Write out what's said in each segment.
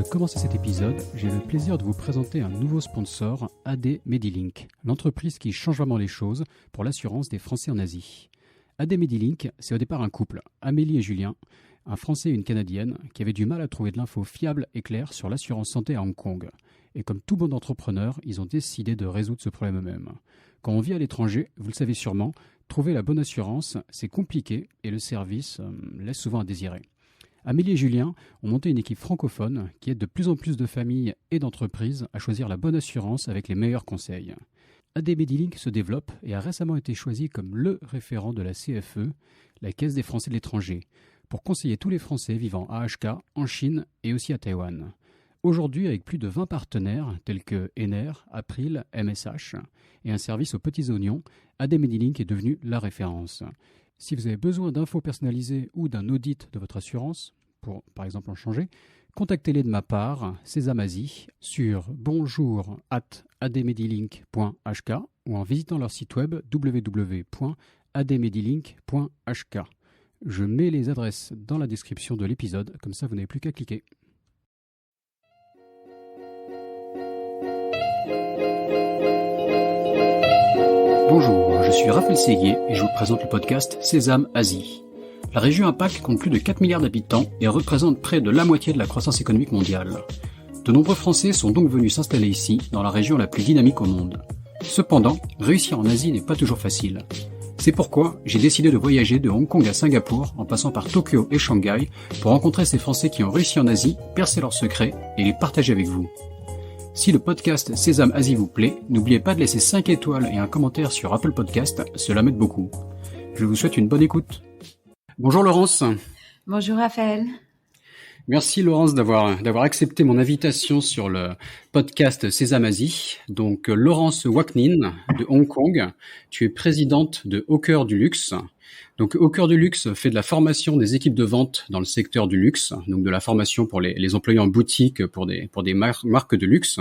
commencer cet épisode, j'ai le plaisir de vous présenter un nouveau sponsor, AD Medilink, l'entreprise qui change vraiment les choses pour l'assurance des Français en Asie. AD Medilink, c'est au départ un couple, Amélie et Julien, un Français et une Canadienne, qui avaient du mal à trouver de l'info fiable et claire sur l'assurance santé à Hong Kong. Et comme tout bon entrepreneur, ils ont décidé de résoudre ce problème eux-mêmes. Quand on vit à l'étranger, vous le savez sûrement, trouver la bonne assurance, c'est compliqué et le service laisse souvent à désirer. Amélie et Julien ont monté une équipe francophone qui aide de plus en plus de familles et d'entreprises à choisir la bonne assurance avec les meilleurs conseils. AD Medilink se développe et a récemment été choisi comme le référent de la CFE, la Caisse des Français de l'étranger, pour conseiller tous les Français vivant à HK, en Chine et aussi à Taïwan. Aujourd'hui, avec plus de 20 partenaires tels que Ener, April, MSH et un service aux petits oignons, AD Medilink est devenu la référence. Si vous avez besoin d'infos personnalisées ou d'un audit de votre assurance, pour par exemple en changer, contactez-les de ma part, Sésame Asie, sur bonjour@admedilink.hk ou en visitant leur site web www.admedilink.hk. Je mets les adresses dans la description de l'épisode, comme ça vous n'avez plus qu'à cliquer. Bonjour, je suis Raphaël Séguier et je vous présente le podcast Sésame Asie. La région APAC compte plus de 4 milliards d'habitants et représente près de la moitié de la croissance économique mondiale. De nombreux Français sont donc venus s'installer ici, dans la région la plus dynamique au monde. Cependant, réussir en Asie n'est pas toujours facile. C'est pourquoi j'ai décidé de voyager de Hong Kong à Singapour, en passant par Tokyo et Shanghai, pour rencontrer ces Français qui ont réussi en Asie, percer leurs secrets et les partager avec vous. Si le podcast Sésame Asie vous plaît, n'oubliez pas de laisser 5 étoiles et un commentaire sur Apple Podcast, cela m'aide beaucoup. Je vous souhaite une bonne écoute. Bonjour Laurence. Bonjour Raphaël. Merci Laurence d'avoir accepté mon invitation sur le podcast Sésame Asie. Donc Laurence Waknin de Hong Kong, tu es présidente de Au Cœur du Luxe. Donc Au Cœur du Luxe fait de la formation des équipes de vente dans le secteur du luxe, donc de la formation pour les employés en boutique pour des marques de luxe.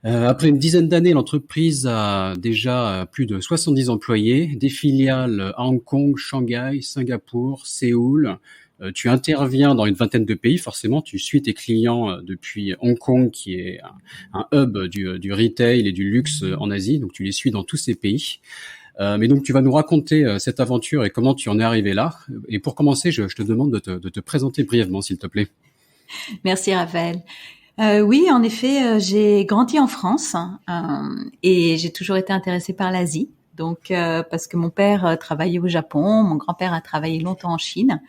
Après une dizaine d'années, l'entreprise a déjà plus de 70 employés, des filiales à Hong Kong, Shanghai, Singapour, Séoul. Tu interviens dans une vingtaine de pays, forcément, tu suis tes clients depuis Hong Kong, qui est un hub du retail et du luxe en Asie, donc tu les suis dans tous ces pays. Mais donc tu vas nous raconter cette aventure et comment tu en es arrivé là. Et pour commencer, je te demande de te présenter brièvement, s'il te plaît. Merci Raphaël. Oui, en effet, j'ai grandi en France et j'ai toujours été intéressée par l'Asie. Donc, parce que mon père travaillait au Japon, mon grand-père a travaillé longtemps en Chine.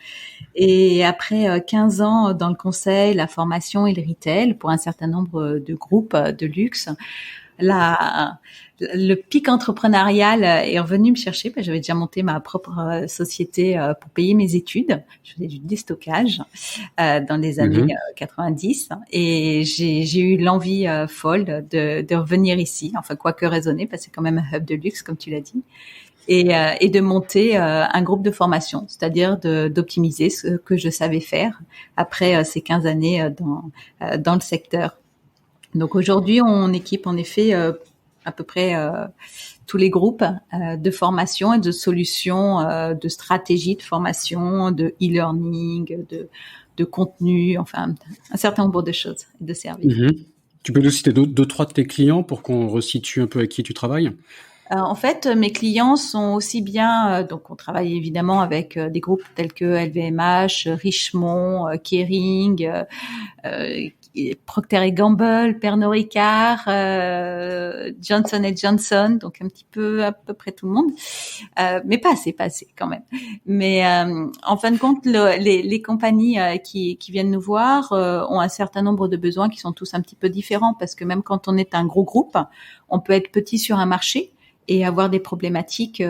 Et après 15 ans dans le conseil, la formation et le retail pour un certain nombre de groupes de luxe, le pic entrepreneurial est revenu me chercher parce que j'avais déjà monté ma propre société pour payer mes études. Je faisais du déstockage dans les années 90 et j'ai eu l'envie folle de revenir ici, enfin quoique raisonnée parce que c'est quand même un hub de luxe comme tu l'as dit. Et de monter un groupe de formation, c'est-à-dire d'optimiser ce que je savais faire après ces 15 années dans le secteur. Donc aujourd'hui, on équipe en effet à peu près tous les groupes de formation et de solutions, de stratégies de formation, de e-learning, de contenu, enfin un certain nombre de choses, de services. Tu peux nous citer deux, trois de tes clients pour qu'on resitue un peu avec qui tu travailles ? En fait, mes clients sont aussi bien, donc on travaille évidemment avec des groupes tels que LVMH, Richemont, Kering, Procter & Gamble, Pernod Ricard, Johnson & Johnson, donc un petit peu à peu près tout le monde, mais pas assez quand même. Mais en fin de compte, les compagnies qui viennent nous voir ont un certain nombre de besoins qui sont tous un petit peu différents parce que même quand on est un gros groupe, on peut être petit sur un marché et avoir des problématiques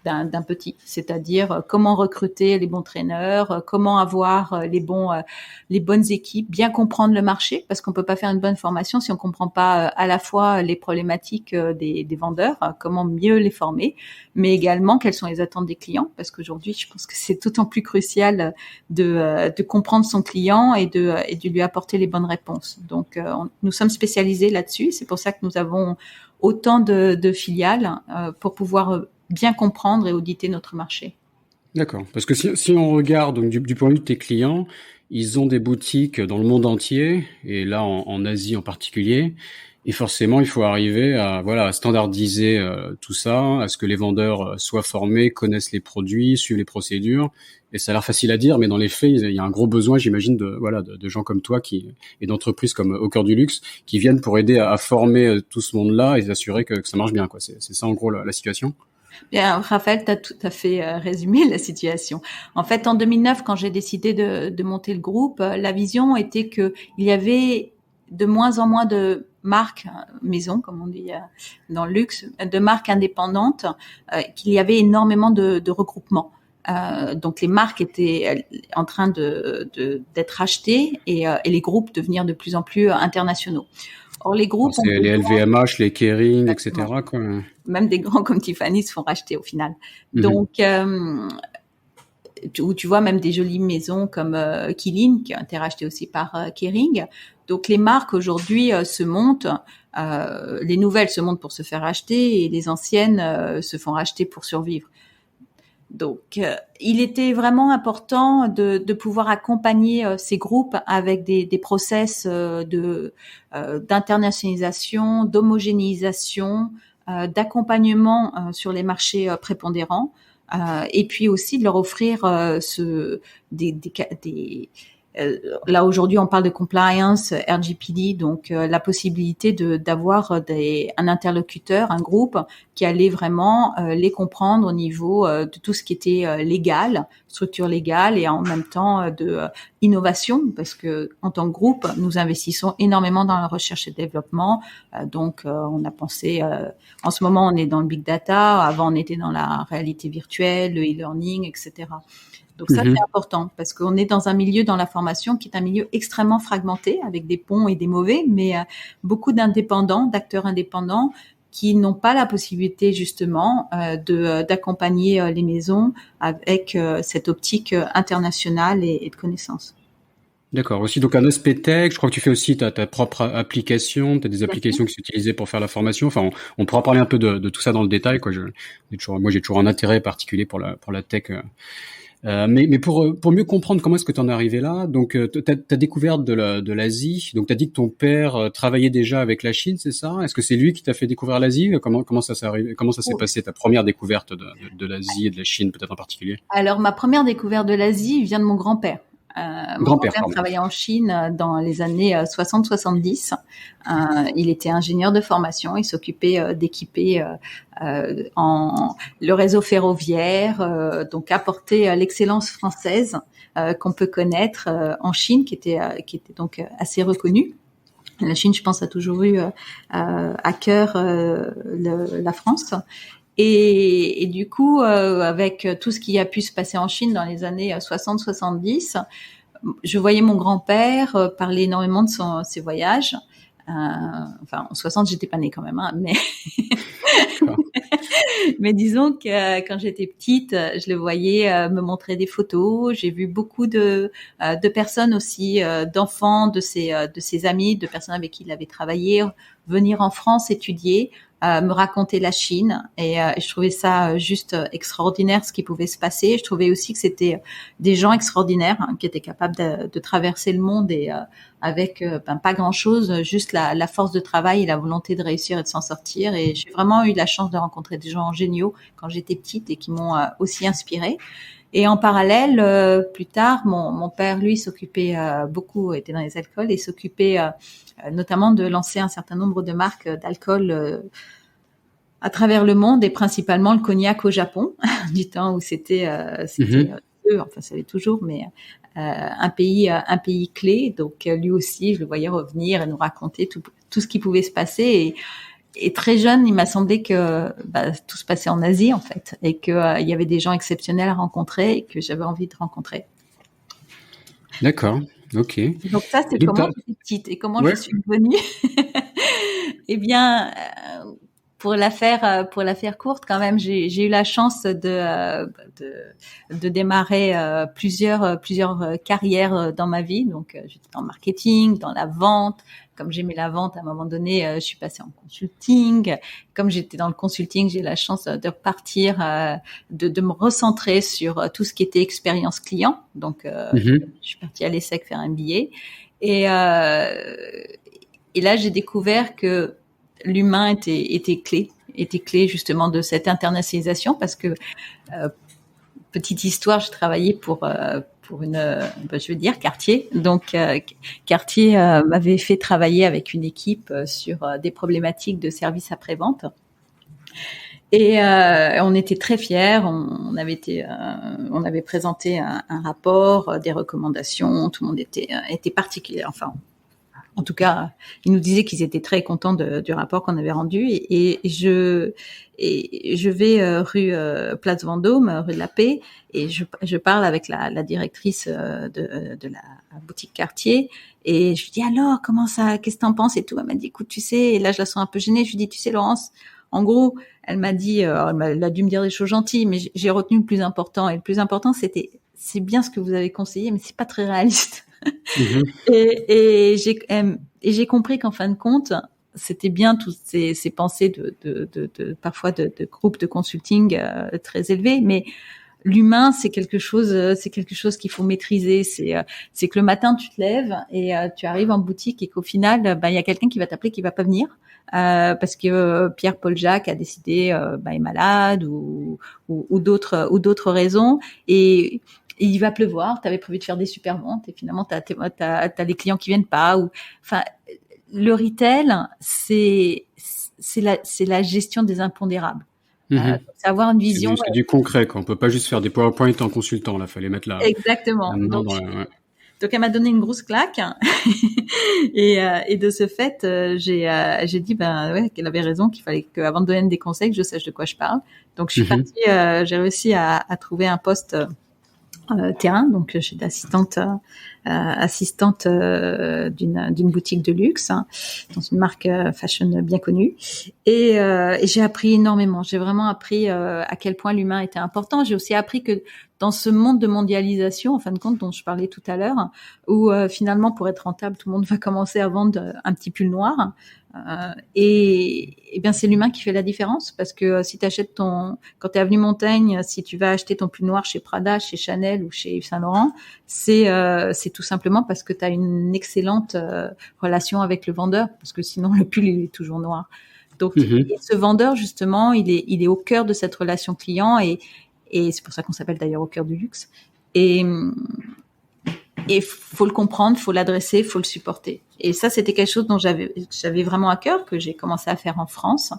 d'un petit, c'est-à-dire comment recruter les bons traîneurs, comment avoir les bonnes équipes, bien comprendre le marché, parce qu'on peut pas faire une bonne formation si on comprend pas à la fois les problématiques des vendeurs, comment mieux les former, mais également quelles sont les attentes des clients, parce qu'aujourd'hui, je pense que c'est d'autant plus crucial de comprendre son client et de lui apporter les bonnes réponses. Donc, nous sommes spécialisés là-dessus. C'est pour ça que nous avons autant de filiales pour pouvoir bien comprendre et auditer notre marché. D'accord. Parce que si on regarde donc du point de vue de tes clients, ils ont des boutiques dans le monde entier et là en Asie en particulier. Et forcément, il faut arriver à voilà à standardiser tout ça, à ce que les vendeurs soient formés, connaissent les produits, suivent les procédures. Et ça a l'air facile à dire, mais dans les faits, il y a un gros besoin, j'imagine, de gens comme toi et d'entreprises comme Au Cœur du Luxe qui viennent pour aider à former tout ce monde-là et s'assurer que ça marche bien, quoi. C'est ça en gros la situation. Bien, Raphaël, tu as tout à fait résumé la situation. En fait, en 2009, quand j'ai décidé de monter le groupe, la vision était que il y avait de moins en moins de marques maison, comme on dit dans le luxe, de marques indépendantes, qu'il y avait énormément de regroupements. Donc les marques étaient en train d'être achetées et les groupes devenir de plus en plus internationaux. Or les groupes ont C'est les LVMH, les Kering, exactement. etc., quoi. Même des grands comme Tiffany se font racheter au final. Mhm. Donc, tu vois même des jolies maisons comme Qeelin qui ont été rachetées aussi par Kering. Donc les marques aujourd'hui se montent, les nouvelles se montent pour se faire racheter et les anciennes se font racheter pour survivre. Donc, il était vraiment important de pouvoir accompagner ces groupes avec des process d'internationalisation, d'homogénéisation, d'accompagnement sur les marchés prépondérants, et puis aussi de leur offrir là aujourd'hui on parle de compliance RGPD, donc la possibilité d'avoir un interlocuteur, un groupe qui allait vraiment les comprendre au niveau de tout ce qui était légal, structure légale et en même temps de innovation, parce que en tant que groupe nous investissons énormément dans la recherche et développement. Donc on a pensé en ce moment on est dans le big data, avant on était dans la réalité virtuelle, le e-learning, etc. Donc ça, c'est Mhm. important parce qu'on est dans un milieu dans la formation qui est un milieu extrêmement fragmenté avec des bons et des mauvais, mais beaucoup d'indépendants, d'acteurs indépendants qui n'ont pas la possibilité justement d'accompagner les maisons avec cette optique internationale et de connaissances. D'accord. Aussi, donc un aspect tech, je crois que tu fais aussi ta propre application, tu as des applications qui sont utilisées pour faire la formation. Enfin, on pourra parler un peu de tout ça dans le détail, quoi. Moi, j'ai toujours un intérêt particulier pour la tech. Mais pour mieux comprendre comment est-ce que tu en es arrivé là, donc t'as découvert de l'Asie, donc tu as dit que ton père travaillait déjà avec la Chine, c'est ça? Est-ce que c'est lui qui t'a fait découvrir l'Asie? Comment ça s'est arrivé, comment ça s'est passé ta première découverte de l'Asie et de la Chine peut-être en particulier? Alors, ma première découverte de l'Asie vient de mon grand-père. Mon Grand-père, grand-père pardon. travaillait en Chine dans les années 60-70. Il était ingénieur de formation. Il s'occupait d'équiper le réseau ferroviaire, donc apporter l'excellence française qu'on peut connaître en Chine, qui était donc assez reconnue. La Chine, je pense, a toujours eu à cœur la France. Et du coup, avec tout ce qui a pu se passer en Chine dans les années 60-70, je voyais mon grand-père parler énormément de ses voyages. Enfin, en 60, j'étais pas née quand même, hein, mais D'accord. mais disons que quand j'étais petite, je le voyais me montrer des photos. J'ai vu beaucoup de personnes aussi, d'enfants, de ses amis, de personnes avec qui il avait travaillé, venir en France étudier, me raconter la Chine. Et je trouvais ça juste extraordinaire ce qui pouvait se passer. Je trouvais aussi que c'était des gens extraordinaires hein, qui étaient capables de traverser le monde et avec pas grand-chose, juste la force de travail et la volonté de réussir et de s'en sortir. Et j'ai vraiment eu la chance de rencontrer des gens géniaux quand j'étais petite et qui m'ont aussi inspirée. Et en parallèle, plus tard, mon père, lui, s'occupait beaucoup, était dans les alcools et s'occupait notamment de lancer un certain nombre de marques d'alcool à travers le monde et principalement le cognac au Japon, du temps où c'était Mhm. enfin ça l'est toujours, mais un pays clé. Donc lui aussi, je le voyais revenir et nous raconter tout ce qui pouvait se passer. Et très jeune, il m'a semblé que tout se passait en Asie en fait, et que il y avait des gens exceptionnels à rencontrer et que j'avais envie de rencontrer. D'accord. Ok. Et Donc ça, c'est donc comment j'étais petite et comment je ouais. suis devenue. Eh bien, pour la faire courte, quand même, j'ai eu la chance de démarrer plusieurs carrières dans ma vie. Donc, j'étais dans le marketing, dans la vente. Comme j'aimais la vente, à un moment donné, je suis passée en consulting. Comme j'étais dans le consulting, j'ai eu la chance de repartir, de me recentrer sur tout ce qui était expérience client. Donc, je suis partie à l'ESSEC faire un billet. Et là, j'ai découvert que l'humain était clé justement de cette internationalisation, parce que petite histoire, je travaillais pour je veux dire Cartier. Donc Cartier m'avait fait travailler avec une équipe sur des problématiques de services après-vente. Et on était très fiers. On avait présenté un rapport, des recommandations. Tout le monde était particulier. Enfin, en tout cas, ils nous disaient qu'ils étaient très contents du rapport qu'on avait rendu. Et je vais rue Place Vendôme, rue de la Paix, et je parle avec la directrice de la boutique Cartier, et je lui dis alors comment ça, qu'est-ce que t'en penses et tout. Elle m'a dit écoute, tu sais, et là je la sens un peu gênée. Je lui dis tu sais Laurence, en gros, elle m'a dit, elle a dû me dire des choses gentilles, mais j'ai retenu le plus important, et le plus important c'est bien ce que vous avez conseillé, mais c'est pas très réaliste. Et j'ai compris qu'en fin de compte, c'était bien toutes ces pensées de parfois de groupes de consulting très élevés, mais l'humain c'est quelque chose qu'il faut maîtriser. C'est que le matin tu te lèves et tu arrives en boutique et qu'au final il y a quelqu'un qui va t'appeler qui va pas venir parce que Pierre-Paul Jacques a décidé est malade ou d'autres raisons, et il va pleuvoir, tu avais prévu de faire des super ventes et finalement t'as les clients qui viennent pas, ou enfin le retail c'est la gestion des impondérables. C'est avoir une vision. C'est du concret, quoi. On peut pas juste faire des PowerPoint en consultant, là, fallait mettre exactement. Donc elle m'a donné une grosse claque et de ce fait j'ai dit qu'elle avait raison, qu'il fallait qu'avant de donner des conseils que je sache de quoi je parle. Donc je suis partie, j'ai réussi à trouver un poste terrain, donc j'étais assistante d'une boutique de luxe, dans une marque fashion bien connue, et j'ai appris énormément. J'ai vraiment appris à quel point l'humain était important. J'ai aussi appris que dans ce monde de mondialisation, en fin de compte, dont je parlais tout à l'heure, où finalement pour être rentable, tout le monde va commencer à vendre un petit pull noir. Et bien c'est l'humain qui fait la différence, parce que si tu achètes quand tu es avenue Montaigne, si tu vas acheter ton pull noir chez Prada, chez Chanel ou chez Yves Saint Laurent, c'est tout simplement parce que tu as une excellente relation avec le vendeur, parce que sinon le pull il est toujours noir. Donc ce vendeur justement, il est au cœur de cette relation client, et c'est pour ça qu'on s'appelle d'ailleurs au cœur du luxe. Et faut le comprendre, faut l'adresser, faut le supporter. Et ça, c'était quelque chose dont j'avais vraiment à cœur, que j'ai commencé à faire en France.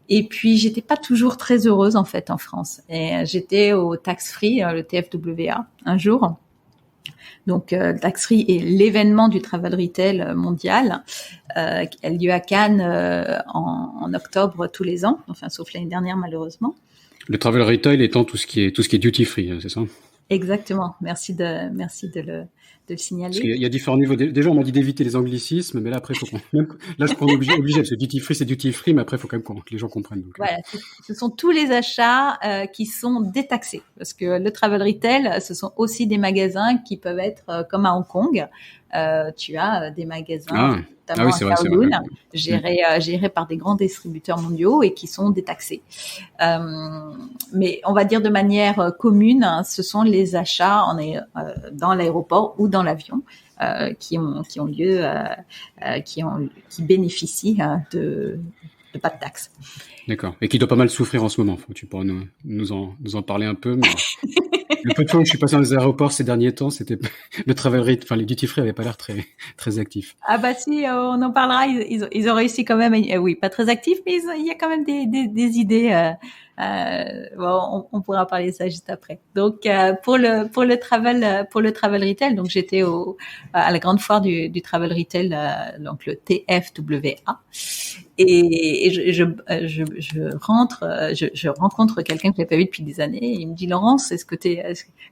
Et puis, j'étais pas toujours très heureuse, en fait, en France. Et j'étais au Tax Free, le TFWA, un jour. Donc, le Tax Free est l'événement du travel retail mondial, qui a lieu à Cannes en octobre tous les ans. Enfin, sauf l'année dernière, malheureusement. Le travel retail étant tout ce qui est duty free, c'est ça? Exactement. Merci de le signaler. Parce qu'il y a différents niveaux. Déjà, on m'a dit d'éviter les anglicismes, mais là, après, faut là, je prends obligé, parce que duty free, mais après, il faut quand même que les gens comprennent. Donc, voilà. Ce sont tous les achats, qui sont détaxés. Parce que le travel retail, ce sont aussi des magasins qui peuvent être, comme à Hong Kong. Tu as des magasins, notamment à Kowloon, gérés par des grands distributeurs mondiaux et qui sont détaxés. Mais on va dire de manière commune, ce sont les achats dans l'aéroport ou dans l'avion qui ont lieu, qui bénéficient de pas de taxes. D'accord. Et qui doit pas mal souffrir en ce moment. Tu pourras nous en parler un peu. Mais le peu de fois où je suis passé dans les aéroports ces derniers temps, c'était le travel retail, enfin les duty free avaient pas l'air très très actifs. Ah bah si, on en parlera. Ils ont réussi quand même. Oui, pas très actifs, mais il y a quand même des idées. On pourra parler de ça juste après. Donc pour le travel retail, donc j'étais à la grande foire du travel retail, donc le TFWA, et je rencontre quelqu'un que j'avais pas vu depuis des années, et il me dit Laurence,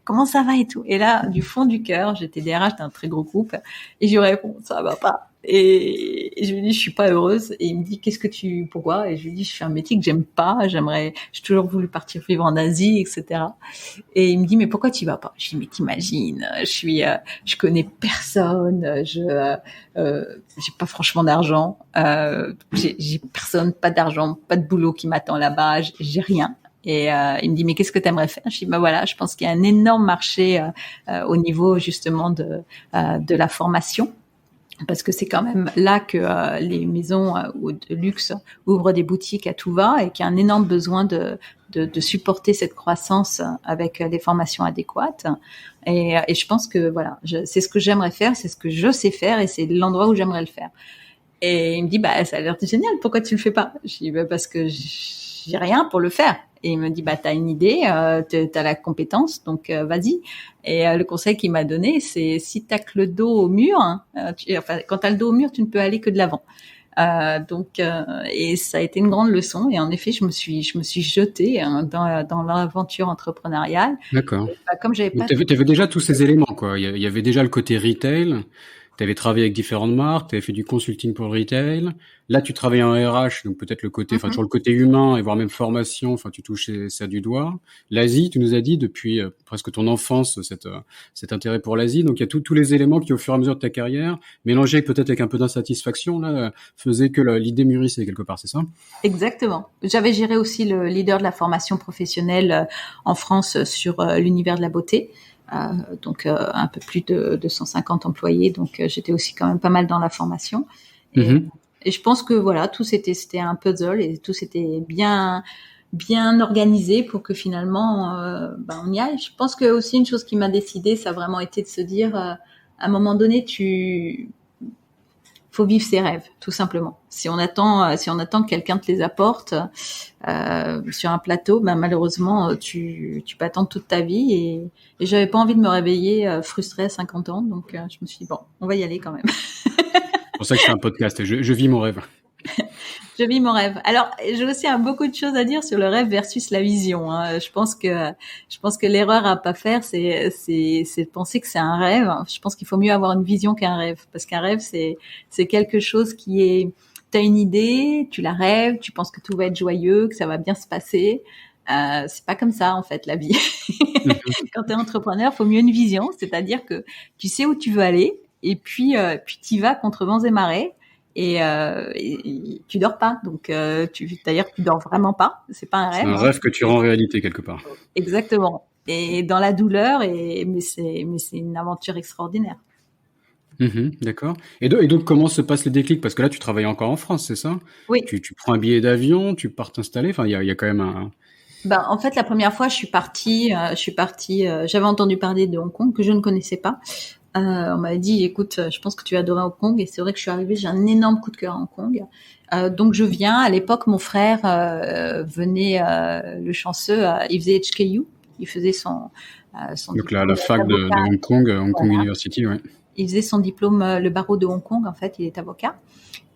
comment ça va et tout. Et là, du fond du cœur, j'étais DRH d'un très gros groupe et je lui réponds ça va pas. Et je lui dis, je suis pas heureuse. Et il me dit, pourquoi? Et je lui dis, je fais un métier que j'aime pas. J'ai toujours voulu partir vivre en Asie, etc. Et il me dit, mais pourquoi tu vas pas? Je dis, mais t'imagines, je connais personne, j'ai pas franchement d'argent, j'ai personne, pas d'argent, pas de boulot qui m'attend là-bas, j'ai rien. Et il me dit, mais qu'est-ce que tu aimerais faire? Je dis, bah voilà, je pense qu'il y a un énorme marché au niveau justement de la formation. Parce que c'est quand même là que les maisons de luxe ouvrent des boutiques à tout va et qu'il y a un énorme besoin de supporter cette croissance avec des formations adéquates. Et je pense que voilà, c'est ce que j'aimerais faire, c'est ce que je sais faire et c'est l'endroit où j'aimerais le faire. Et il me dit, bah ça a l'air génial, pourquoi tu le fais pas? Je dis, bah parce que j'ai rien pour le faire. Et il me dit, bah t'as une idée, t'as la compétence, donc vas-y. Et le conseil qu'il m'a donné, c'est si t'as que le dos au mur, hein, quand t'as le dos au mur, tu ne peux aller que de l'avant. Et ça a été une grande leçon. Et en effet, je me suis jetée hein, dans l'aventure entrepreneuriale. D'accord. Et, bah, comme j'avais pas. Donc, t'avais déjà tous ces éléments, quoi. Il y avait déjà le côté retail. Tu avais travaillé avec différentes marques, tu avais fait du consulting pour le retail. Là, tu travailles en RH, donc peut-être le côté, enfin toujours le côté humain et voire même formation. Enfin, tu touchais ça du doigt. L'Asie, tu nous as dit depuis presque ton enfance cet intérêt pour l'Asie. Donc il y a tous les éléments qui, au fur et à mesure de ta carrière, mélangés peut-être avec un peu d'insatisfaction, là, faisaient que l'idée mûrissait quelque part. C'est ça? Exactement. J'avais géré aussi le leader de la formation professionnelle en France sur l'univers de la beauté. Donc un peu plus de 150 employés, donc j'étais aussi quand même pas mal dans la formation. Et je pense que voilà, c'était un puzzle et tout s'était bien organisé pour que finalement on y aille. Je pense que aussi une chose qui m'a décidé, ça a vraiment été de se dire à un moment donné, faut vivre ses rêves, tout simplement. Si on attend que quelqu'un te les apporte sur un plateau, ben malheureusement tu peux attendre toute ta vie et j'avais pas envie de me réveiller frustrée à 50 ans, donc je me suis dit bon, on va y aller quand même. C'est pour ça que je fais un podcast. Je vis mon rêve. Je vis mon rêve. Alors, j'ai aussi beaucoup de choses à dire sur le rêve versus la vision. Hein. Je pense que l'erreur à pas faire, c'est de penser que c'est un rêve. Je pense qu'il faut mieux avoir une vision qu'un rêve, parce qu'un rêve, c'est quelque chose qui est, t'as une idée, tu la rêves, tu penses que tout va être joyeux, que ça va bien se passer. C'est pas comme ça en fait la vie. Quand t'es entrepreneur, faut mieux une vision, c'est-à-dire que tu sais où tu veux aller, et puis t'y vas contre vents et marées. Et tu dors pas, donc d'ailleurs tu dors vraiment pas, c'est pas un rêve. C'est un rêve que tu rends réalité quelque part. Exactement. Et dans la douleur, mais c'est une aventure extraordinaire. D'accord. Et donc comment se passe le déclic? Parce que là tu travailles encore en France, c'est ça? Oui. Tu prends un billet d'avion, tu pars t'installer. Enfin il y a quand même un. Ben en fait la première fois je suis partie, j'avais entendu parler de Hong Kong que je ne connaissais pas. On m'avait dit, écoute, je pense que tu vas adorer Hong Kong. Et c'est vrai que je suis arrivée, j'ai un énorme coup de cœur à Hong Kong. Donc je viens. À l'époque, mon frère venait, le chanceux, il faisait HKU. Il faisait son Donc la fac de Hong Kong, Hong Kong University, ouais. Il faisait son diplôme, le barreau de Hong Kong. En fait, il est avocat.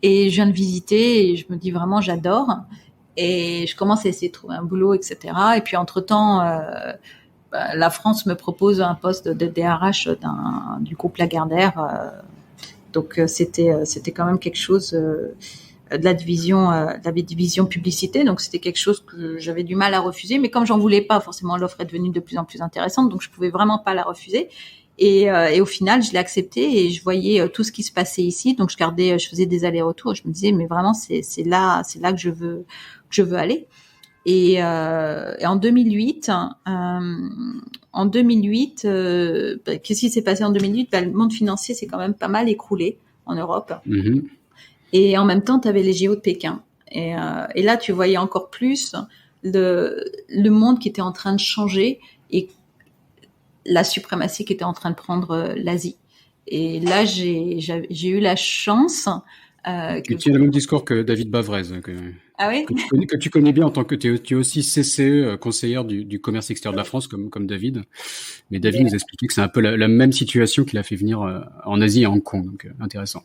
Et je viens de visiter et je me dis vraiment, j'adore. Et je commence à essayer de trouver un boulot, etc. Et puis entre-temps, la France me propose un poste de DRH du groupe Lagardère, donc c'était quand même quelque chose de la division publicité, donc c'était quelque chose que j'avais du mal à refuser, mais comme j'en voulais pas, forcément l'offre est devenue de plus en plus intéressante, donc je pouvais vraiment pas la refuser. Et au final, je l'ai accepté et je voyais tout ce qui se passait ici, donc je faisais des allers-retours. Je me disais, mais vraiment, c'est là que je veux aller. Et en 2008, qu'est-ce qui s'est passé en 2008? Le monde financier s'est quand même pas mal écroulé en Europe. Et en même temps, tu avais les JO de Pékin. Et là, tu voyais encore plus le monde qui était en train de changer et la suprématie qui était en train de prendre l'Asie. Et là, j'ai eu la chance. Tu tiens le même discours que David Bavrez. Ah oui? Que tu connais bien en tant que tu es aussi CCE, conseillère du commerce extérieur de la France, comme David. Mais David nous expliquait que c'est un peu la même situation qu'il a fait venir en Asie et à Hong Kong. Donc, intéressant.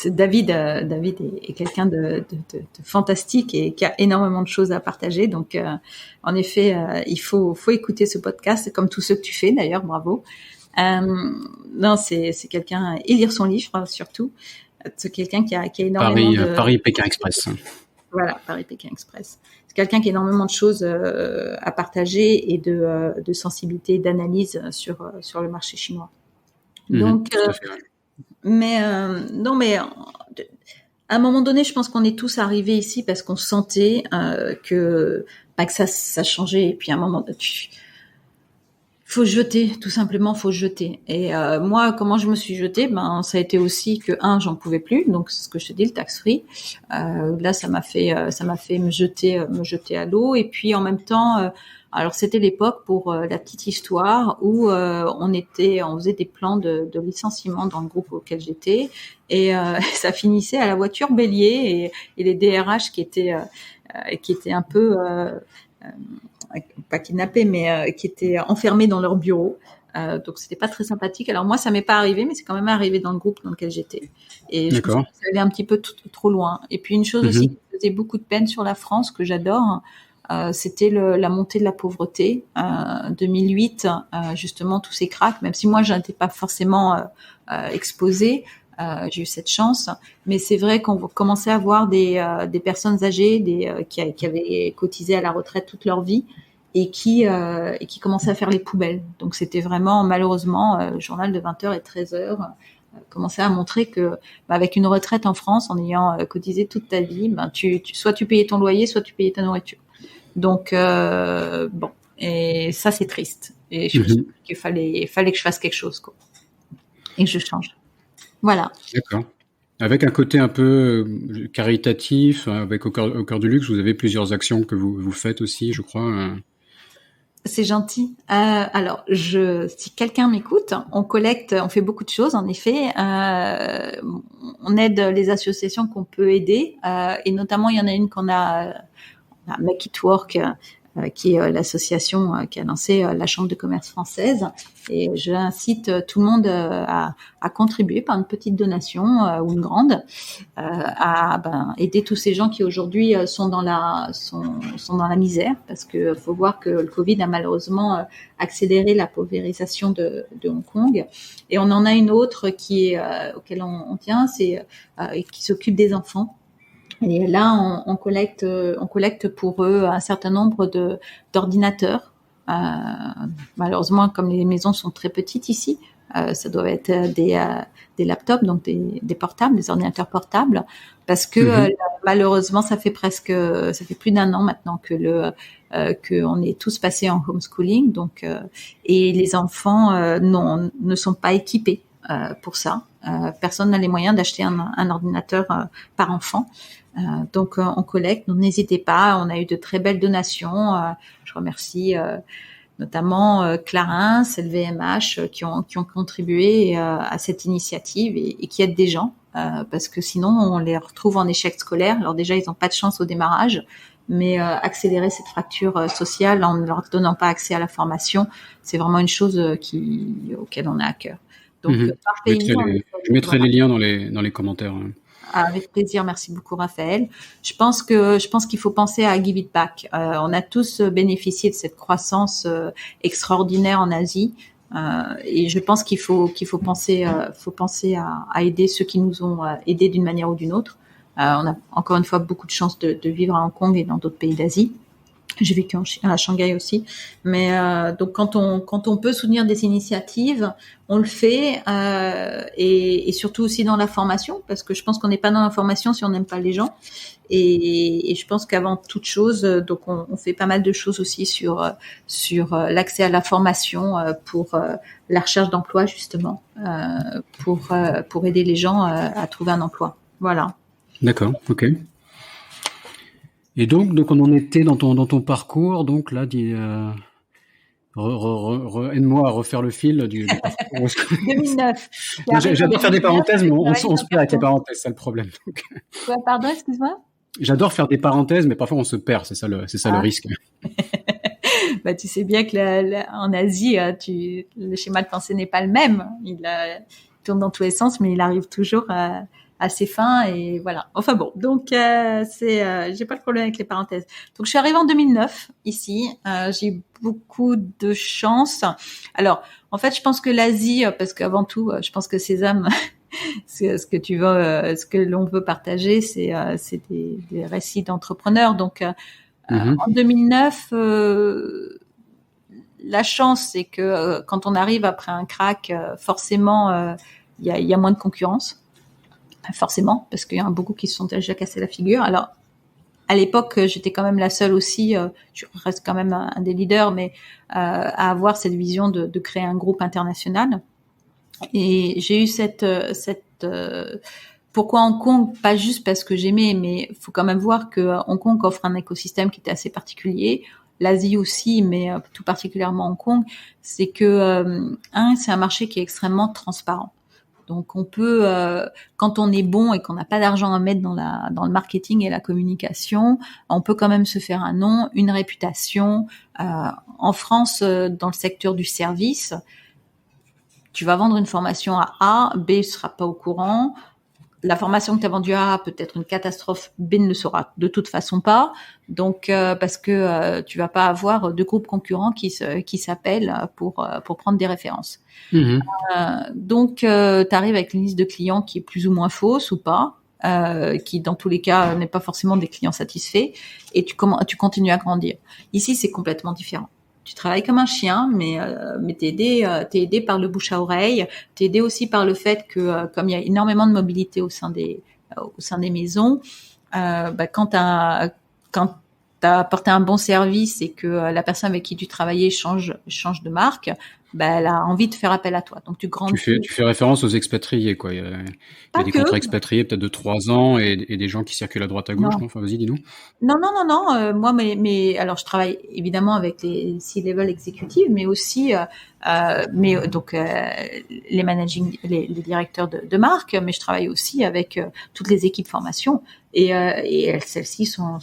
David est quelqu'un de fantastique et qui a énormément de choses à partager. Donc, en effet, il faut écouter ce podcast, comme tous ceux que tu fais d'ailleurs. Bravo. Non, c'est quelqu'un, et lire son livre surtout. C'est quelqu'un qui a énormément Paris-Pékin Express. Voilà, Paris-Pékin Express. C'est quelqu'un qui a énormément de choses à partager et de sensibilité et d'analyse sur le marché chinois. Donc, non, mais à un moment donné, je pense qu'on est tous arrivés ici parce qu'on sentait que ça changeait. Et puis à un moment, faut jeter, tout simplement, faut jeter. Et moi, comment je me suis jetée, ça a été aussi que j'en pouvais plus. Donc c'est ce que je te dis, le tax free. Là, ça m'a fait me jeter à l'eau. Et puis en même temps, alors c'était l'époque pour la petite histoire où on faisait des plans de licenciement dans le groupe auquel j'étais, et ça finissait à la voiture bélier et les DRH qui étaient un peu pas kidnappés, mais qui étaient enfermés dans leur bureau. Donc c'était pas très sympathique. Alors moi, ça m'est pas arrivé, mais c'est quand même arrivé dans le groupe dans lequel j'étais. Et je pense que ça allait un petit peu trop loin. Et puis une chose aussi qui faisait beaucoup de peine sur la France, que j'adore, c'était la montée de la pauvreté. 2008, justement, tous ces cracks, même si moi, je n'étais pas forcément exposée, j'ai eu cette chance, mais c'est vrai qu'on commençait à voir des personnes âgées, qui avaient cotisé à la retraite toute leur vie et qui commençaient à faire les poubelles. Donc c'était vraiment, malheureusement, le journal de 20h et 13h commençait à montrer que avec une retraite en France, en ayant cotisé toute ta vie, soit tu payais ton loyer, soit tu payais ta nourriture. Donc bon, et ça c'est triste. Et je me suis dit qu'il fallait que je fasse quelque chose, quoi, et que je change. Voilà. D'accord. Avec un côté un peu caritatif, avec au cœur du luxe, vous avez plusieurs actions que vous faites aussi, je crois. C'est gentil. Alors, si quelqu'un m'écoute, on fait beaucoup de choses, en effet. On aide les associations qu'on peut aider, et notamment, il y en a une qu'on a Make It Work, qui est l'association qui a lancé la Chambre de commerce française. Et j'incite tout le monde à contribuer par une petite donation ou une grande, à aider tous ces gens qui aujourd'hui sont dans la misère, parce que faut voir que le Covid a malheureusement accéléré la paupérisation de Hong Kong. Et on en a une autre auquel on tient, c'est qui s'occupe des enfants. Et là, on collecte pour eux un certain nombre d'ordinateurs. Malheureusement, comme les maisons sont très petites ici, ça doit être des laptops, donc des portables, des ordinateurs portables, parce que malheureusement, ça fait plus d'1 an maintenant que on est tous passés en homeschooling, donc et les enfants ne sont pas équipés pour ça. Personne n'a les moyens d'acheter un ordinateur par enfant. Donc on collecte, donc n'hésitez pas, on a eu de très belles donations. Je remercie notamment Clarins, LVMH qui ont contribué à cette initiative et qui aident des gens, parce que sinon on les retrouve en échec scolaire. Alors déjà, ils n'ont pas de chance au démarrage, mais accélérer cette fracture sociale en ne leur donnant pas accès à la formation, c'est vraiment une chose auquel on a à cœur. Donc par pays, je mettrai les liens dans les commentaires. Avec plaisir, merci beaucoup Raphaël. Je pense qu'il faut penser à give it back. On a tous bénéficié de cette croissance extraordinaire en Asie, et je pense qu'il faut penser à aider ceux qui nous ont aidés d'une manière ou d'une autre. On a encore une fois beaucoup de chance de vivre à Hong Kong et dans d'autres pays d'Asie. J'ai vécu à Shanghai aussi, mais donc quand on peut soutenir des initiatives, on le fait, et surtout aussi dans la formation, parce que je pense qu'on n'est pas dans la formation si on n'aime pas les gens, et je pense qu'avant toute chose, donc on fait pas mal de choses aussi sur l'accès à la formation pour la recherche d'emploi, justement, pour aider les gens à trouver un emploi. Voilà. D'accord, ok. Et donc on en était dans ton parcours, donc là, aide-moi à refaire le fil du parcours. 2009. J'adore faire des parenthèses, mais on se perd avec les parenthèses, c'est le problème. Donc. Ouais, pardon, excuse-moi. J'adore faire des parenthèses, mais parfois on se perd, c'est ça le risque. Tu sais bien que en Asie, le schéma de pensée n'est pas le même. Il tourne dans tous les sens, mais il arrive toujours à ses fins, et voilà. Enfin bon, donc j'ai pas de problème avec les parenthèses. Donc je suis arrivée en 2009 ici. J'ai eu beaucoup de chance. Alors en fait, je pense que l'Asie, parce qu'avant tout, je pense que Sésame ce que l'on veut partager, c'est des récits d'entrepreneurs. Donc, en 2009, la chance, c'est que quand on arrive après un crack, forcément, il y a moins de concurrence. Forcément, parce qu'il y en a beaucoup qui se sont déjà cassés la figure. Alors, à l'époque, j'étais quand même la seule aussi, je reste quand même un des leaders, mais à avoir cette vision de créer un groupe international. Et j'ai eu pourquoi Hong Kong? Pas juste parce que j'aimais, mais faut quand même voir que Hong Kong offre un écosystème qui était assez particulier. L'Asie aussi, mais tout particulièrement Hong Kong, c'est que c'est un marché qui est extrêmement transparent. Donc on peut, quand on est bon et qu'on n'a pas d'argent à mettre dans le marketing et la communication, on peut quand même se faire un nom, une réputation. En France, dans le secteur du service, tu vas vendre une formation à A, B ne sera pas au courant. La formation que tu as vendue à A peut être une catastrophe, B ne le saura de toute façon pas. Donc parce que tu vas pas avoir deux groupes concurrents qui s'appellent pour prendre des références. Donc tu arrives avec une liste de clients qui est plus ou moins fausse ou pas, qui dans tous les cas n'est pas forcément des clients satisfaits, et tu continues à grandir. Ici, c'est complètement différent. Tu travailles comme un chien, mais t'es aidé par le bouche à oreille. T'es aidé aussi par le fait que comme il y a énormément de mobilité au sein des maisons, quand t'as apporté un bon service et que la personne avec qui tu travaillais change de marque, elle a envie de faire appel à toi. Donc tu grandis. Tu fais référence aux expatriés, quoi. Il y a des contrats expatriés peut-être de 3 ans et des gens qui circulent à droite à gauche, non? Enfin, vas-y, dis-nous. Non. Moi, alors je travaille évidemment avec les C-level exécutives, mais aussi, les directeurs de marque, mais je travaille aussi avec toutes les équipes formation, et celles-ci sont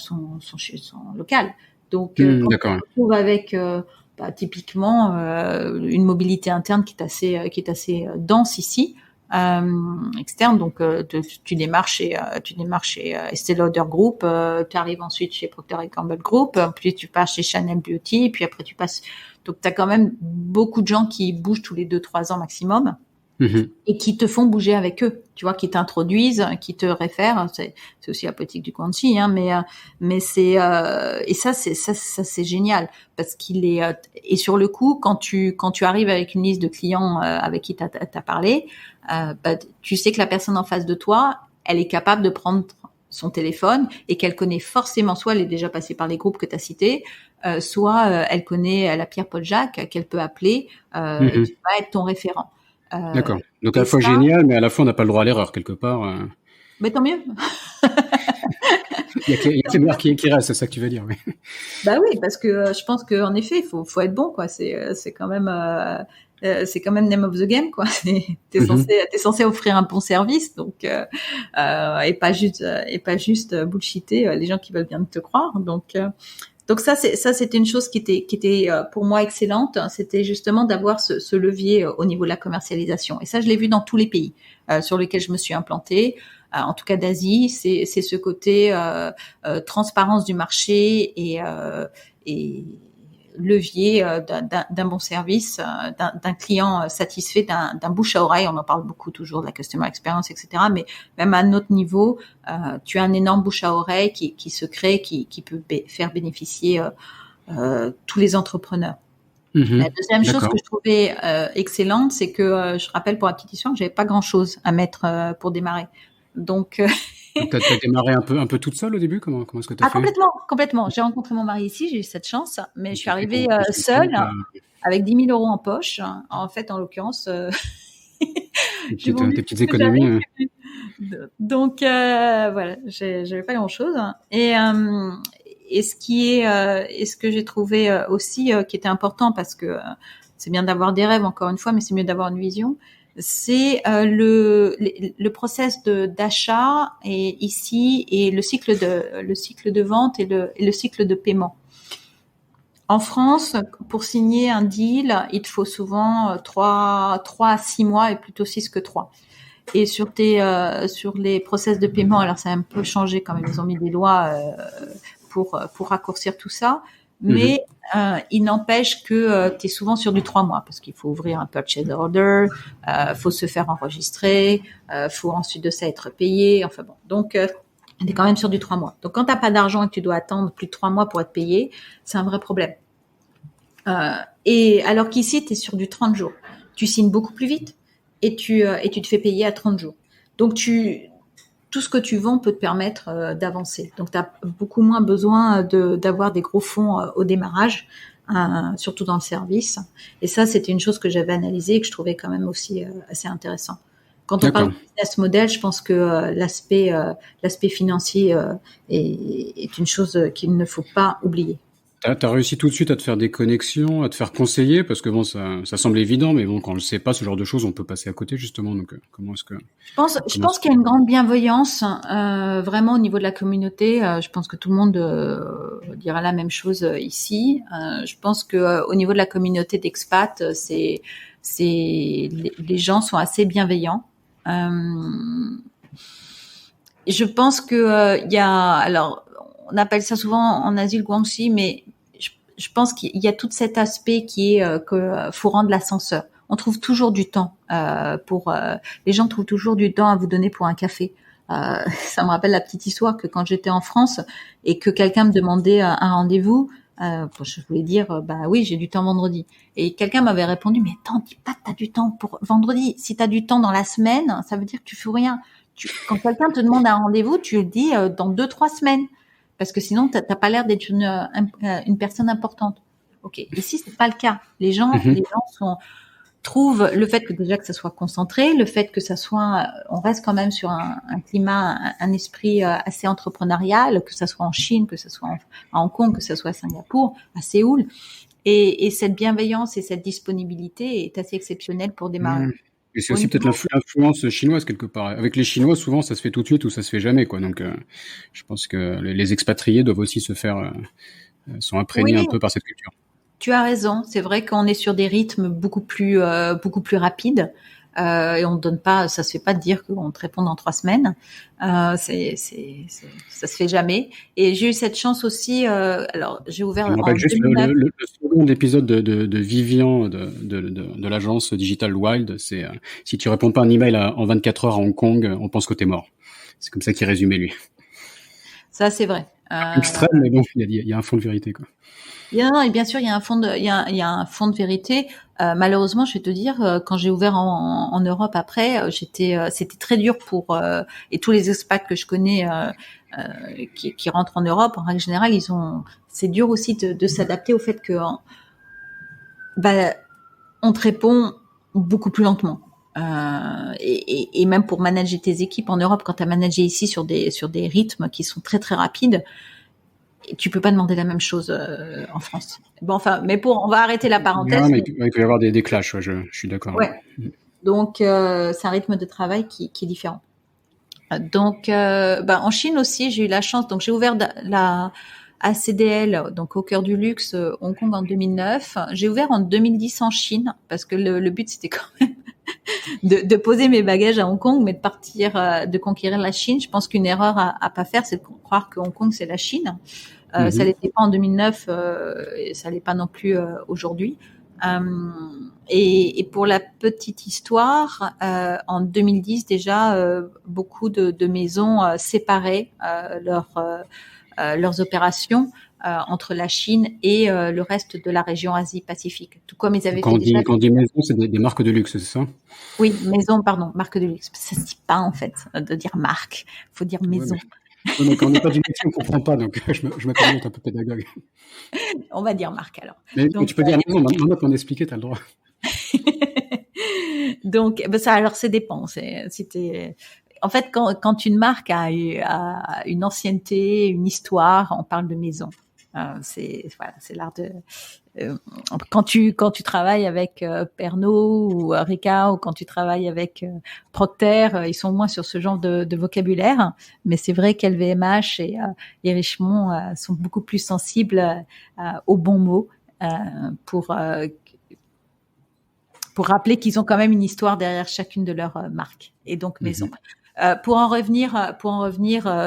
locales. Donc, quand on se retrouve avec typiquement une mobilité interne qui est assez dense ici. Externe, donc tu démarres chez Estée Lauder Group, tu arrives ensuite chez Procter & Gamble Group, puis tu passes chez Chanel Beauty, puis après tu passes. Donc tu as quand même beaucoup de gens qui bougent tous les 2-3 ans maximum. Et qui te font bouger avec eux, tu vois, qui t'introduisent, qui te réfèrent. C'est aussi la politique du Quanti, mais c'est et ça c'est génial parce qu'il est et sur le coup quand tu arrives avec une liste de clients avec qui t'as parlé, tu sais que la personne en face de toi, elle est capable de prendre son téléphone et qu'elle connaît forcément, soit elle est déjà passée par les groupes que tu as cités, soit elle connaît la Pierre-Paul Jacques qu'elle peut appeler et qui va être ton référent. D'accord. Donc à la fois génial, mais à la fois on n'a pas le droit à l'erreur quelque part. Mais tant mieux. Il y a que les meilleurs qui restent, c'est ça que tu veux dire, oui. Bah oui, parce que je pense qu'en effet, il faut être bon, quoi. C'est quand même name of the game, quoi. T'es censé offrir un bon service, donc et pas juste bullshiter les gens qui veulent bien te croire. Donc ça c'était une chose qui était pour moi excellente. C'était justement d'avoir ce levier au niveau de la commercialisation. Et ça, je l'ai vu dans tous les pays sur lesquels je me suis implantée. En tout cas d'Asie, c'est ce côté transparence du marché et levier d'un bon service, d'un client satisfait, d'un bouche à oreille. On en parle beaucoup toujours de la customer experience, etc. Mais même à notre niveau, tu as un énorme bouche à oreille qui se crée, qui peut faire bénéficier tous les entrepreneurs. La deuxième chose que je trouvais excellente, c'est que je rappelle pour la petite histoire que j'avais pas grand-chose à mettre pour démarrer. Donc t'as démarré un peu toute seule au début? Comment est-ce que t'as fait? Complètement. J'ai rencontré mon mari ici, j'ai eu cette chance, mais je suis arrivée seule, avec 10 000 € en poche. En fait, en l'occurrence, tes petites économies. Donc voilà, j'avais pas grand-chose. Et ce que j'ai trouvé aussi qui était important, parce que c'est bien d'avoir des rêves, encore une fois, mais c'est mieux d'avoir une vision. C'est le process d'achat et ici, et le cycle de vente et le cycle de paiement. En France, pour signer un deal, il te faut souvent 3 à 6 mois et plutôt 6 que 3. Et sur les process de paiement, alors ça a un peu changé quand même, ils ont mis des lois pour raccourcir tout ça. Mais il n'empêche que tu es souvent sur du 3 mois parce qu'il faut ouvrir un purchase order, faut se faire enregistrer, faut ensuite de ça être payé. Enfin bon, donc on est quand même sur du 3 mois. Donc quand t'as pas d'argent et que tu dois attendre plus de 3 mois pour être payé, c'est un vrai problème. Et alors qu'ici, tu es sur du 30 jours. Tu signes beaucoup plus vite et tu te fais payer à 30 jours. Donc tout ce que tu vends peut te permettre d'avancer. Donc tu as beaucoup moins besoin d'avoir des gros fonds au démarrage, surtout dans le service. Et ça, c'était une chose que j'avais analysée et que je trouvais quand même aussi assez intéressant. Quand on parle de business model, je pense que l'aspect financier est une chose qu'il ne faut pas oublier. T'as réussi tout de suite à te faire des connexions, à te faire conseiller, parce que bon, ça semble évident, mais bon, quand on le sait pas, ce genre de choses, on peut passer à côté, justement. Donc, comment est-ce que... Je pense qu'il y a une grande bienveillance, vraiment au niveau de la communauté. Je pense que tout le monde dira la même chose ici. Je pense que au niveau de la communauté d'expats, les gens sont assez bienveillants. Je pense que il y a, alors, on appelle ça souvent en Asie le guanxi, mais je pense qu'il y a tout cet aspect qui est que faut rendre l'ascenseur. On trouve toujours du temps les gens trouvent toujours du temps à vous donner pour un café. Ça me rappelle la petite histoire que quand j'étais en France et que quelqu'un me demandait un rendez-vous, je voulais dire bah oui, j'ai du temps vendredi. Et quelqu'un m'avait répondu mais attends, dis pas que t'as du temps pour vendredi. Si t'as du temps dans la semaine, ça veut dire que tu fais rien. Quand quelqu'un te demande un rendez-vous, tu le dis dans 2-3 semaines. Parce que sinon, t'as pas l'air d'être une personne importante. Ok. Ici, c'est pas le cas. Les gens trouvent le fait que déjà que ça soit concentré, le fait que ça soit, on reste quand même sur un climat, un esprit assez entrepreneurial, que ça soit en Chine, que ça soit à Hong Kong, que ça soit à Singapour, à Séoul. Et cette bienveillance et cette disponibilité est assez exceptionnelle pour démarrer. Et c'est aussi peut-être l'influence chinoise quelque part. Avec les Chinois, souvent, ça se fait tout de suite ou ça se fait jamais, quoi. Donc, je pense que les expatriés doivent aussi sont imprégnés un peu par cette culture. Tu as raison. C'est vrai qu'on est sur des rythmes beaucoup plus rapides. Et on donne pas, ça se fait pas de dire qu'on te répond dans 3 semaines. Ça se fait jamais. Et j'ai eu cette chance aussi. Alors, j'ai ouvert. Je me rappelle juste le second épisode de Vivian de l'agence Digital Wild. C'est si tu réponds pas à un email en 24 heures à Hong Kong, on pense que t'es mort. C'est comme ça qu'il résumait lui. Ça, c'est vrai. Extrême, mais bon, il y a un fond de vérité, quoi. Non, et bien sûr, il y a un fond de vérité. Malheureusement, je vais te dire, quand j'ai ouvert en Europe après, c'était très dur et tous les expats que je connais qui rentrent en Europe, en règle générale, c'est dur aussi de s'adapter au fait que on te répond beaucoup plus lentement. Et même pour manager tes équipes en Europe, quand tu as managé ici sur des rythmes qui sont très très rapides, tu peux pas demander la même chose en France. Bon, enfin, on va arrêter la parenthèse. Non, mais il peut y avoir des clashs, je suis d'accord. Ouais. Donc, c'est un rythme de travail qui est différent. Donc, en Chine aussi, j'ai eu la chance. Donc, j'ai ouvert la ACDL, donc au cœur du luxe, Hong Kong en 2009. J'ai ouvert en 2010 en Chine parce que le but c'était quand même de poser mes bagages à Hong Kong, mais de partir, de conquérir la Chine. Je pense qu'une erreur à pas faire, c'est de croire que Hong Kong c'est la Chine. Ça l'était pas en 2009, et ça l'est pas non plus aujourd'hui. Et pour la petite histoire, en 2010 déjà, beaucoup de maisons séparaient leurs opérations entre la Chine et le reste de la région Asie-Pacifique. Tout comme ils avaient quand on dit maison, c'est des marques de luxe, c'est ça? Oui, marque de luxe. Ça se dit pas en fait de dire marque, faut dire maison. Ouais, mais quand on n'est pas du métier, on comprend pas, donc je me connais un peu pédagogue. On va dire marque alors. Mais tu peux dire maison, maintenant qu'on a expliqué, t'as le droit. Donc, ça, alors, ça dépend. En fait, quand une marque a une ancienneté, une histoire, on parle de maison. C'est l'art de. Quand tu travailles avec Pernod ou Ricard, ou quand tu travailles avec Procter, ils sont moins sur ce genre de vocabulaire. Mais c'est vrai qu'LVMH et Richemont sont beaucoup plus sensibles aux bons mots pour rappeler qu'ils ont quand même une histoire derrière chacune de leurs marques et donc maison. Pour en revenir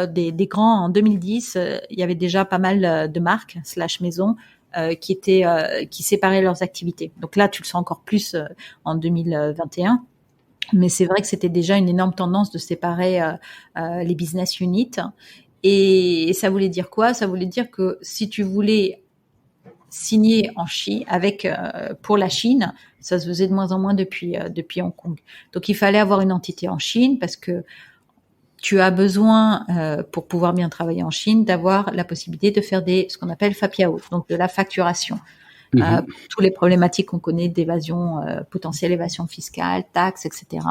des grands, en 2010, il y avait déjà pas mal de marques / maisons qui séparaient leurs activités. Donc là, tu le sens encore plus en 2021. Mais c'est vrai que c'était déjà une énorme tendance de séparer les business units. Et ça voulait dire quoi? Ça voulait dire que si tu voulais signer en Chine pour la Chine, ça se faisait de moins en moins depuis Hong Kong. Donc il fallait avoir une entité en Chine parce que tu as besoin pour pouvoir bien travailler en Chine d'avoir la possibilité de faire ce qu'on appelle FAPIAO, donc de la facturation. Tous les problématiques qu'on connaît d'évasion potentielle évasion fiscale, taxes, etc.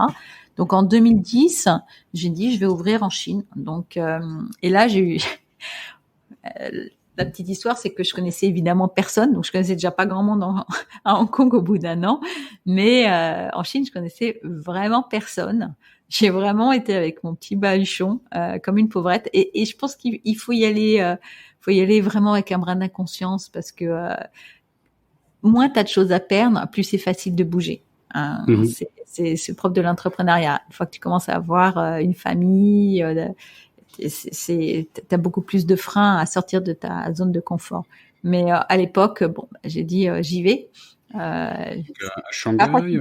Donc en 2010, j'ai dit je vais ouvrir en Chine. Donc et là j'ai eu la petite histoire, c'est que je connaissais évidemment personne, donc je connaissais déjà pas grand monde à Hong Kong au bout d'un an, mais en Chine je connaissais vraiment personne. J'ai vraiment été avec mon petit baluchon comme une pauvrette, et je pense qu'il faut y aller vraiment avec un brin d'inconscience parce que moins t'as de choses à perdre, plus c'est facile de bouger. C'est le propre de l'entrepreneuriat. Une fois que tu commences à avoir une famille, t'as beaucoup plus de freins à sortir de ta zone de confort. Mais à l'époque, j'ai dit j'y vais. À Shanghai.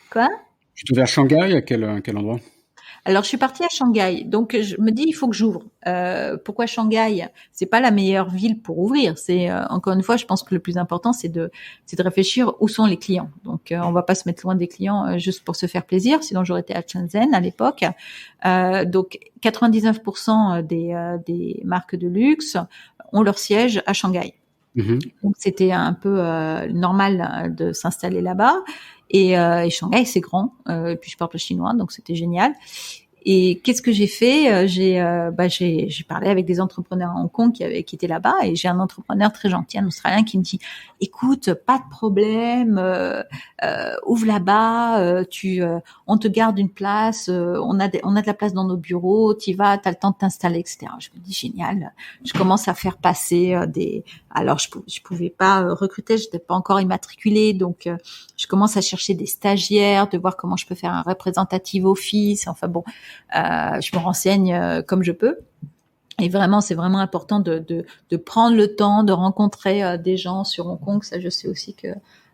Quoi? Tu te à Shanghai, à quel endroit? Alors, je suis partie à Shanghai. Donc, je me dis, il faut que j'ouvre. Pourquoi Shanghai? C'est pas la meilleure ville pour ouvrir. C'est, encore une fois, je pense que le plus important, c'est de réfléchir où sont les clients. Donc, on va pas se mettre loin des clients juste pour se faire plaisir. Sinon, j'aurais été à Shenzhen à l'époque. Donc, 99% des marques de luxe ont leur siège à Shanghai. Donc, c'était un peu normal de s'installer là-bas. Et Shanghai, c'est grand. Et puis je parle le chinois, donc c'était génial. Et qu'est-ce que j'ai fait? J'ai parlé avec des entrepreneurs à Hong Kong qui étaient là-bas, et j'ai un entrepreneur très gentil, un Australien, qui me dit écoute, pas de problème, ouvre là-bas, on te garde une place, on a de la place dans nos bureaux, t'y vas, t'as le temps de t'installer, etc. Je me dis génial. Je commence à faire passer alors je pouvais pas recruter, j'étais pas encore immatriculée, donc je commence à chercher des stagiaires, de voir comment je peux faire un représentative office. Enfin bon, je me renseigne comme je peux. Et vraiment, c'est vraiment important de prendre le temps de rencontrer des gens sur Hong Kong. Ça, je sais aussi que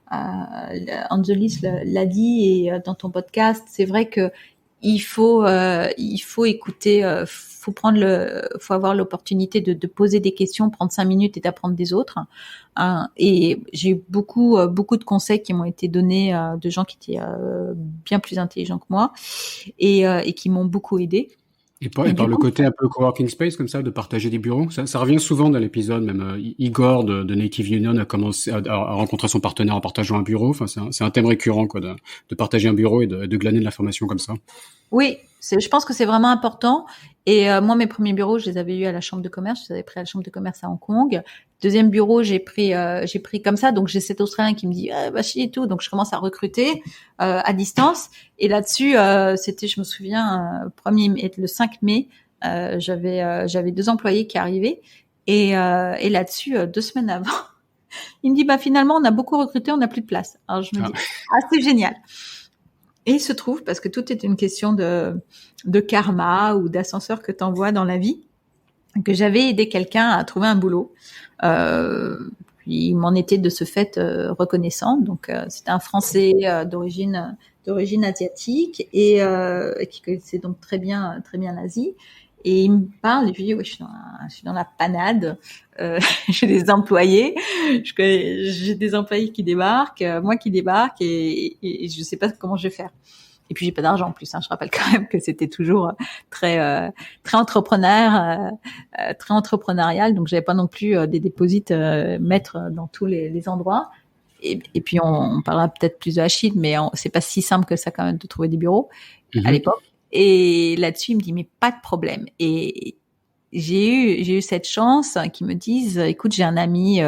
Angelis l'a dit, et dans ton podcast, c'est vrai que il faut écouter, faut avoir l'opportunité de poser des questions, prendre 5 minutes et d'apprendre des autres. Et j'ai eu beaucoup de conseils qui m'ont été donnés de gens qui étaient bien plus intelligents que moi, et qui m'ont beaucoup aidé. Et par le côté un peu coworking space comme ça, de partager des bureaux, ça revient souvent dans l'épisode. Même Igor de Native Union a commencé à rencontrer son partenaire en partageant un bureau. Enfin, c'est un thème récurrent, quoi, de partager un bureau et de glaner de l'information comme ça. Oui, je pense que c'est vraiment important. Et moi, mes premiers bureaux, je les avais eus à la chambre de commerce. Je les avais pris à la chambre de commerce à Hong Kong. Deuxième bureau, j'ai pris comme ça. Donc j'ai cet Australien qui me dit chier et tout. Donc je commence à recruter à distance. Et là-dessus, c'était, je me souviens, le 5 mai, j'avais 2 employés qui arrivaient. Et là-dessus, 2 semaines avant, il me dit finalement on a beaucoup recruté, on n'a plus de place. Alors je me dis c'est génial. Et il se trouve, parce que tout est une question de karma ou d'ascenseur que t'envoies dans la vie, que j'avais aidé quelqu'un à trouver un boulot. Puis il m'en était de ce fait reconnaissant. Donc c'était un Français d'origine asiatique, et qui connaissait donc très bien l'Asie. Et il me parle, et je lui dis, je suis dans la panade, j'ai des employés, j'ai des employés qui débarquent, moi qui débarque, et je sais pas comment je vais faire. Et puis j'ai pas d'argent en plus, je rappelle quand même que c'était toujours très entrepreneur, très entrepreneurial, donc j'avais pas non plus des déposits mettre dans tous les endroits. Et puis on parlera peut-être plus de Achille, mais c'est pas si simple que ça quand même de trouver des bureaux à l'époque. Et là-dessus, il me dit, mais pas de problème. Et j'ai eu cette chance qu'ils me disent, écoute, j'ai un ami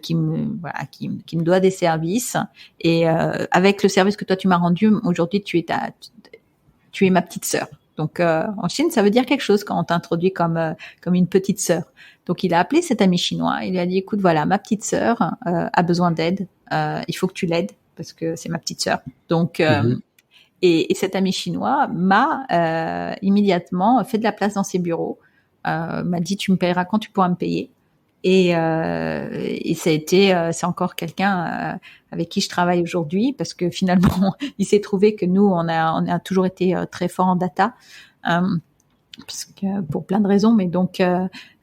qui me doit des services, et avec le service que toi tu m'as rendu, aujourd'hui tu es ma petite sœur. Donc en Chine, ça veut dire quelque chose quand on t'introduit comme une petite sœur. Donc il a appelé cet ami chinois, il lui a dit, écoute, voilà, ma petite sœur a besoin d'aide, il faut que tu l'aides parce que c'est ma petite sœur. Donc et cet ami chinois m'a immédiatement fait de la place dans ses bureaux, m'a dit tu me payeras quand tu pourras me payer. Et ça a été, c'est encore quelqu'un avec qui je travaille aujourd'hui, parce que finalement, il s'est trouvé que nous, on a toujours été très fort en data. Parce que pour plein de raisons, mais donc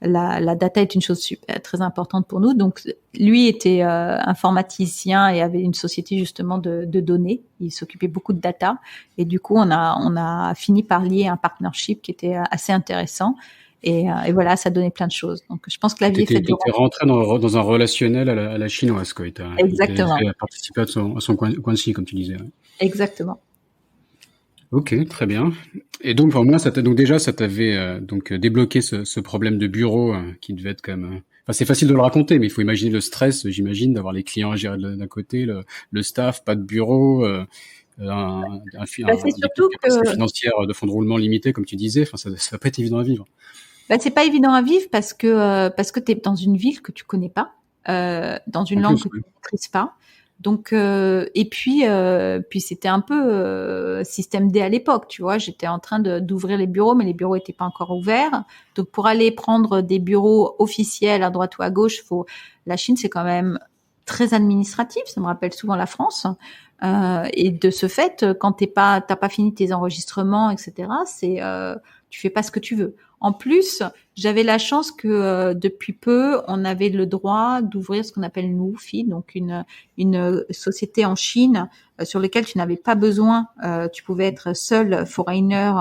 la data est une chose très importante pour nous. Donc lui était informaticien et avait une société justement de données. Il s'occupait beaucoup de data et du coup on a fini par lier un partnership qui était assez intéressant. Et voilà, ça donnait plein de choses. Donc je pense que la vie est faite de T'es rentré dans un relationnel à la chinoise, quoi. Exactement. Il a participé à son coin-ci, comme tu disais. Ouais. Exactement. Ok, très bien. Et donc, pour moi, ça t'avait donc débloqué ce problème de bureau qui devait être quand même. Enfin, c'est facile de le raconter, mais il faut imaginer le stress, j'imagine, d'avoir les clients à gérer d'un côté, le staff, pas de bureau, des capacités financières de fonds de roulement limité, comme tu disais. Enfin, ça va pas être évident à vivre. C'est pas évident à vivre parce que t'es dans une ville que tu connais pas, dans une langue que tu maîtrises pas. Donc et puis c'était un peu système D à l'époque, tu vois. J'étais en train d'ouvrir les bureaux, mais les bureaux étaient pas encore ouverts. Donc pour aller prendre des bureaux officiels à droite ou à gauche, la Chine c'est quand même très administratif. Ça me rappelle souvent la France. Et de ce fait, quand t'as pas fini tes enregistrements, etc., tu fais pas ce que tu veux. En plus, j'avais la chance que depuis peu, on avait le droit d'ouvrir ce qu'on appelle une WUFI, donc une société en Chine sur laquelle tu n'avais pas besoin. Tu pouvais être seul foreigner,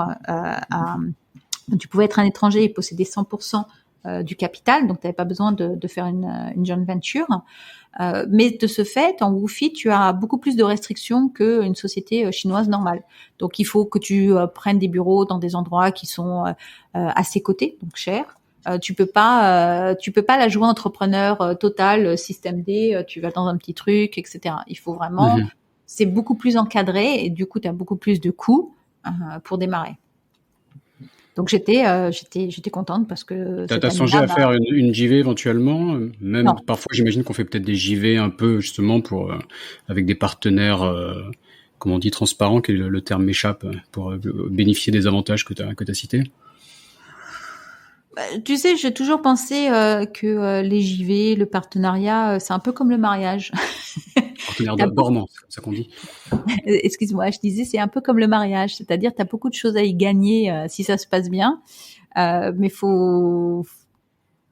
tu pouvais être un étranger et posséder 100% du capital, donc tu n'avais pas besoin de faire une joint venture. Mais de ce fait, en WUFI, tu as beaucoup plus de restrictions qu'une société chinoise normale. Donc, il faut que tu prennes des bureaux dans des endroits qui sont assez cotés, donc chers. Tu peux pas la jouer entrepreneur total, système D. Tu vas dans un petit truc, etc. Il faut vraiment, c'est beaucoup plus encadré et du coup, tu as beaucoup plus de coûts pour démarrer. Donc j'étais contente parce que t'as songé à faire une JV éventuellement, même non. Parfois j'imagine qu'on fait peut-être des JV un peu justement pour avec des partenaires comment on dit transparents, que le terme m'échappe, pour bénéficier des avantages que t'as cités. Tu sais, j'ai toujours pensé que les JV, le partenariat, c'est un peu comme le mariage. Partenaire dormant, c'est comme ça qu'on dit. Excuse-moi, je disais c'est un peu comme le mariage, c'est-à-dire tu as beaucoup de choses à y gagner si ça se passe bien, mais faut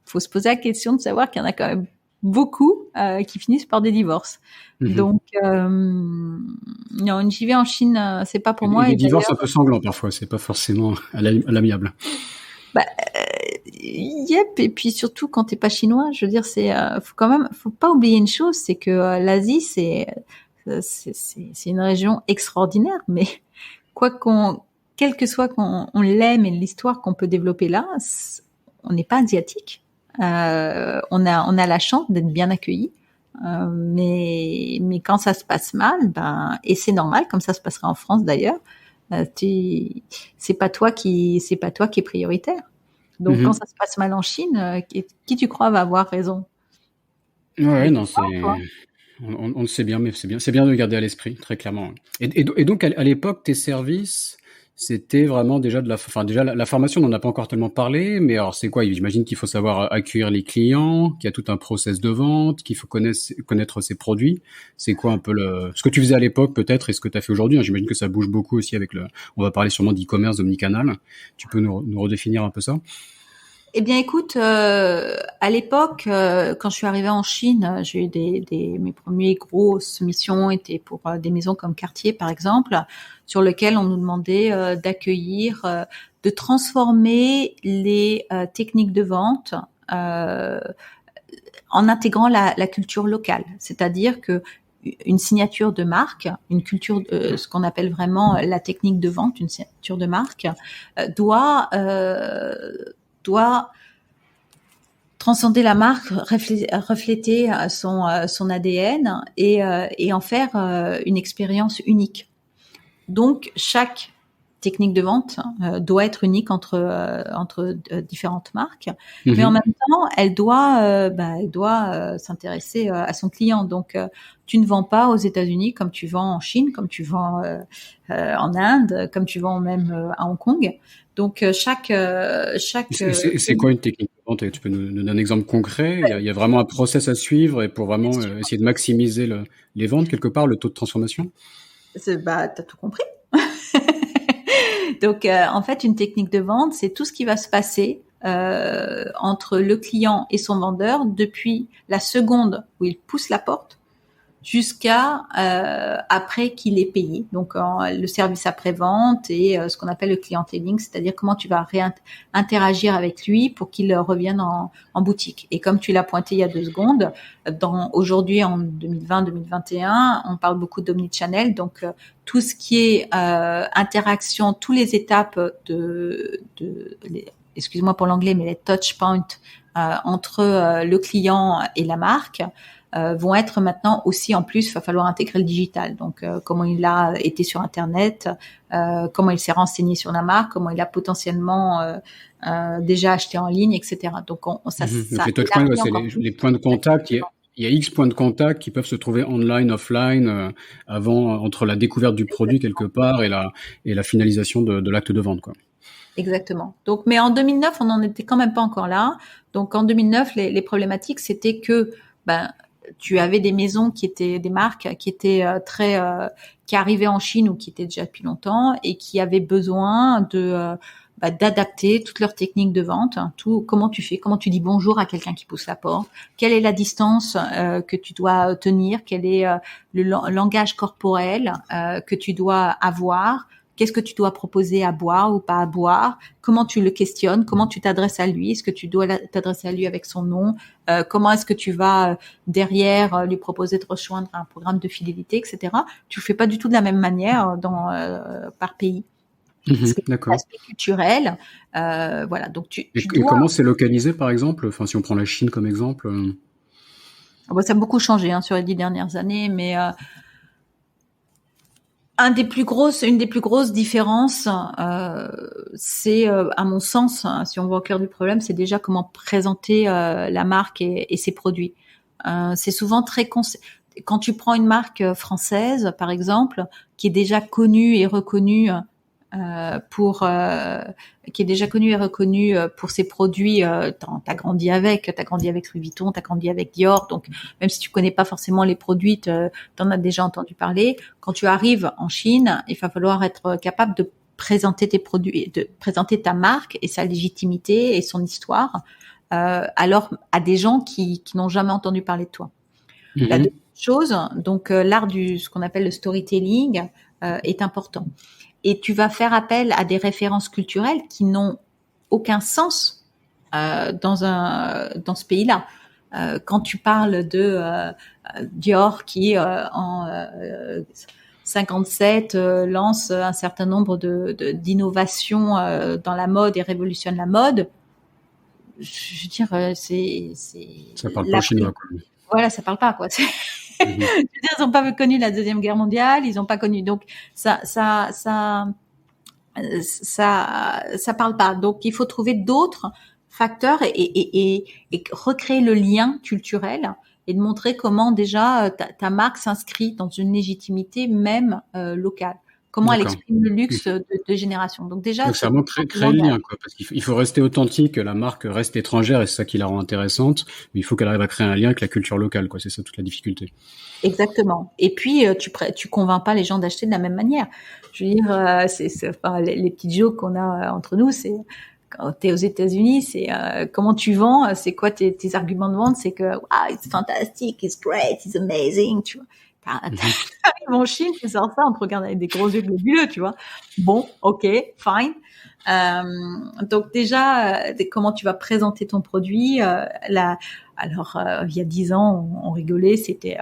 se poser la question de savoir qu'il y en a quand même beaucoup qui finissent par des divorces. Donc non, une JV en Chine, c'est pas pour moi. Les divorces un peu sanglants parfois, c'est pas forcément à l'amiable. Yep, et puis surtout quand t'es pas chinois, je veux dire, faut pas oublier une chose, c'est que l'Asie, c'est une région extraordinaire, mais quel que soit qu'on l'aime et l'histoire qu'on peut développer là, on n'est pas asiatique. On a la chance d'être bien accueillis. Mais quand ça se passe mal, et c'est normal, comme ça se passerait en France d'ailleurs, c'est pas toi qui est prioritaire. Donc quand ça se passe mal en Chine, qui tu crois va avoir raison? Ouais, non, on le sait bien, mais c'est bien de le garder à l'esprit, très clairement. Et donc à l'époque, tes services, c'était vraiment déjà la formation, on n'en a pas encore tellement parlé, mais alors c'est quoi? J'imagine qu'il faut savoir accueillir les clients, qu'il y a tout un process de vente, qu'il faut connaître ses produits. C'est quoi un peu ce que tu faisais à l'époque peut-être et ce que tu as fait aujourd'hui? J'imagine que ça bouge beaucoup aussi on va parler sûrement d'e-commerce, omnicanal. Tu peux nous redéfinir un peu ça? Eh bien, écoute, à l'époque, quand je suis arrivée en Chine, j'ai eu mes premières grosses missions étaient pour des maisons comme Cartier, par exemple, sur lesquelles on nous demandait d'accueillir, de transformer les techniques de vente en intégrant la culture locale. C'est-à-dire que une signature de marque, une culture, ce qu'on appelle vraiment la technique de vente, une signature de marque, doit transcender la marque, refléter son ADN et en faire une expérience unique. Donc chaque technique de vente doit être unique entre différentes marques, mais en même temps, elle doit s'intéresser à son client. Donc, tu ne vends pas aux États-Unis comme tu vends en Chine, comme tu vends en Inde, comme tu vends même à Hong Kong. Donc, C'est quoi une technique de vente? Tu peux nous donner un exemple concret? Il y a vraiment un process à suivre et pour vraiment essayer de maximiser les ventes quelque part, le taux de transformation? T'as tout compris. Donc, en fait, une technique de vente, c'est tout ce qui va se passer entre le client et son vendeur depuis la seconde où il pousse la porte jusqu'à après qu'il ait payé. Donc, le service après-vente et ce qu'on appelle le clienteling, c'est-à-dire comment tu vas interagir avec lui pour qu'il revienne en boutique. Et comme tu l'as pointé il y a 2 secondes, aujourd'hui en 2020-2021, on parle beaucoup d'omnichannel, donc tout ce qui est interaction, toutes les étapes excuse-moi pour l'anglais, mais les touch points entre le client et la marque vont être maintenant aussi en plus, il va falloir intégrer le digital. Donc, comment il a été sur Internet, comment il s'est renseigné sur la marque, comment il a potentiellement déjà acheté en ligne, etc. Donc, Donc les touchpoints, c'est les points de contact. Il y a X points de contact qui peuvent se trouver online, offline, avant, entre la découverte du produit quelque part et la finalisation de l'acte de vente, quoi. Exactement. Donc, mais en 2009, on n'en était quand même pas encore là. Donc, en 2009, les problématiques, c'était que tu avais des maisons qui étaient des marques qui étaient qui arrivaient en Chine ou qui étaient déjà depuis longtemps et qui avaient besoin d'adapter toutes leurs techniques de vente, comment tu fais, comment tu dis bonjour à quelqu'un qui pousse la porte, quelle est la distance que tu dois tenir, quel est le langage corporel que tu dois avoir. Qu'est-ce que tu dois proposer à boire ou pas à boire? Comment tu le questionnes? Comment tu t'adresses à lui? Est-ce que tu dois t'adresser à lui avec son nom? Comment est-ce que tu vas derrière lui proposer de rejoindre un programme de fidélité, etc. Tu le fais pas du tout de la même manière par pays. D'accord. L'aspect culturel, voilà. Donc et comment c'est localisé, par exemple? Enfin, si on prend la Chine comme exemple. Ça a beaucoup changé sur les 10 dernières années, mais une des plus grosses différences, c'est, à mon sens, si on va au cœur du problème, c'est déjà comment présenter la marque et ses produits. C'est souvent quand tu prends une marque française, par exemple, qui est déjà connue et reconnue pour ses produits, t'as grandi avec Louis Vuitton, t'as grandi avec Dior, donc même si tu connais pas forcément les produits, t'en as déjà entendu parler. Quand tu arrives en Chine, il va falloir être capable de présenter tes produits, de présenter ta marque et sa légitimité et son histoire, alors à des gens qui n'ont jamais entendu parler de toi. La deuxième chose, donc ce qu'on appelle le storytelling, est important. Et tu vas faire appel à des références culturelles qui n'ont aucun sens dans ce pays-là. Quand tu parles de Dior qui en 57 lance un certain nombre d'innovations dans la mode et révolutionne la mode, je veux dire, ça parle pas chinois, quoi. Voilà, ça parle pas, quoi. Je veux dire, ils n'ont pas connu la Deuxième Guerre mondiale, ils n'ont pas connu, donc ça parle pas. Donc il faut trouver d'autres facteurs et recréer le lien culturel et de montrer comment déjà ta marque s'inscrit dans une légitimité même locale. Comment elle exprime le luxe de génération. Donc déjà, c'est vraiment créer le lien, quoi, parce qu'il faut rester authentique, la marque reste étrangère et c'est ça qui la rend intéressante, mais il faut qu'elle arrive à créer un lien avec la culture locale, quoi. C'est ça toute la difficulté. Exactement. Et puis tu convaincs pas les gens d'acheter de la même manière. Je veux dire, les petites jokes qu'on a entre nous, c'est quand t'es aux États-Unis, c'est comment tu vends, c'est quoi tes arguments de vente, c'est que it's fantastic, it's great, it's amazing, tu vois. T'arrives en Chine, tu sors ça, on te regarde avec des gros yeux globuleux, tu vois. Bon, ok, fine. Donc déjà, comment tu vas présenter ton produit. Alors, il y a 10 ans, on rigolait, c'était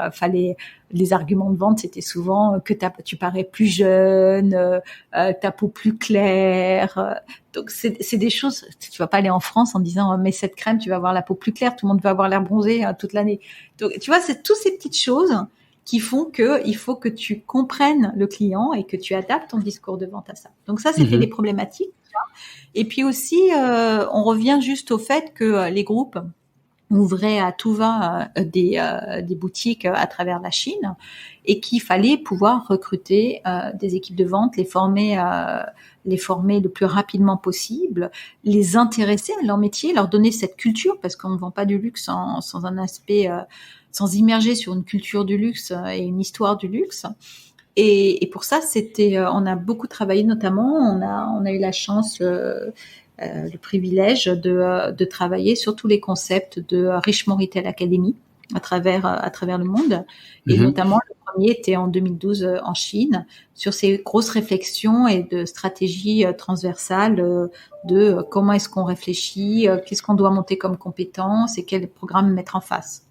les arguments de vente, c'était souvent que tu parais plus jeune, ta peau plus claire. Donc c'est des choses. Tu vas pas aller en France en disant mais cette crème, tu vas avoir la peau plus claire, tout le monde va avoir l'air bronzé toute l'année. Donc tu vois, c'est toutes ces petites choses qui font que il faut que tu comprennes le client et que tu adaptes ton discours de vente à ça. Donc ça, c'était les problématiques. Et puis aussi, on revient juste au fait que les groupes ouvraient à tout va des boutiques à travers la Chine et qu'il fallait pouvoir recruter des équipes de vente, les former le plus rapidement possible, les intéresser à leur métier, leur donner cette culture, parce qu'on ne vend pas du luxe sans un aspect, sans immerger sur une culture du luxe et une histoire du luxe. Et pour ça, on a beaucoup travaillé, notamment, on a eu la chance, le privilège de travailler sur tous les concepts de Richemont Retail Academy à travers le monde. Et notamment, le premier était en 2012 en Chine, sur ces grosses réflexions et de stratégies transversales de comment est-ce qu'on réfléchit, qu'est-ce qu'on doit monter comme compétences et quel programme mettre en face.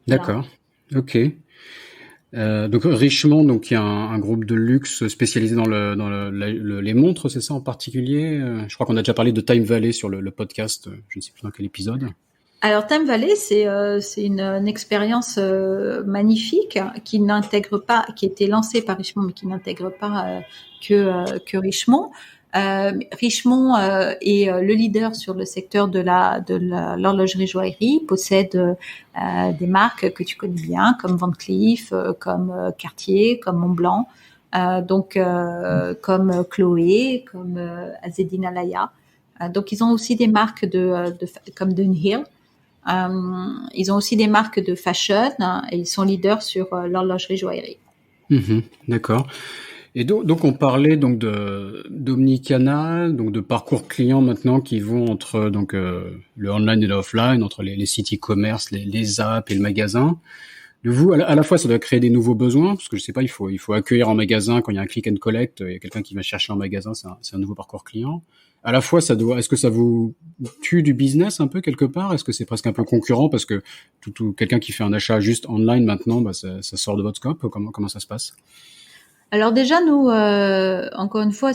D'accord. Voilà. Ok. Donc Richemont, donc il y a un groupe de luxe spécialisé dans les montres, c'est ça en particulier. Je crois qu'on a déjà parlé de Time Valley sur le podcast. Je ne sais plus dans quel épisode. Alors Time Valley, c'est une expérience magnifique qui n'intègre pas, qui a été lancée par Richemont, mais qui n'intègre pas que Richemont. Richemont est le leader sur le secteur de l'horlogerie joaillerie, possède des marques que tu connais bien, comme Van Cleef, comme Cartier, comme Montblanc, comme Chloé, comme Azzedine Alaïa. Donc ils ont aussi des marques comme Dunhill. Ils ont aussi des marques de fashion et ils sont leaders sur l'horlogerie joaillerie. D'accord. Et donc on parlait donc d'omnicanal, donc de parcours clients maintenant qui vont entre donc le online et l'offline, entre les sites e-commerce, les apps et le magasin. De vous, à la fois, ça doit créer des nouveaux besoins, parce que je sais pas, il faut accueillir en magasin quand il y a un click and collect, il y a quelqu'un qui va chercher en magasin, c'est un nouveau parcours client. À la fois, est-ce que ça vous tue du business un peu quelque part? Est-ce que c'est presque un peu concurrent parce que quelqu'un qui fait un achat juste online maintenant, ça sort de votre scope? Comment ça se passe? Alors déjà, nous, encore une fois,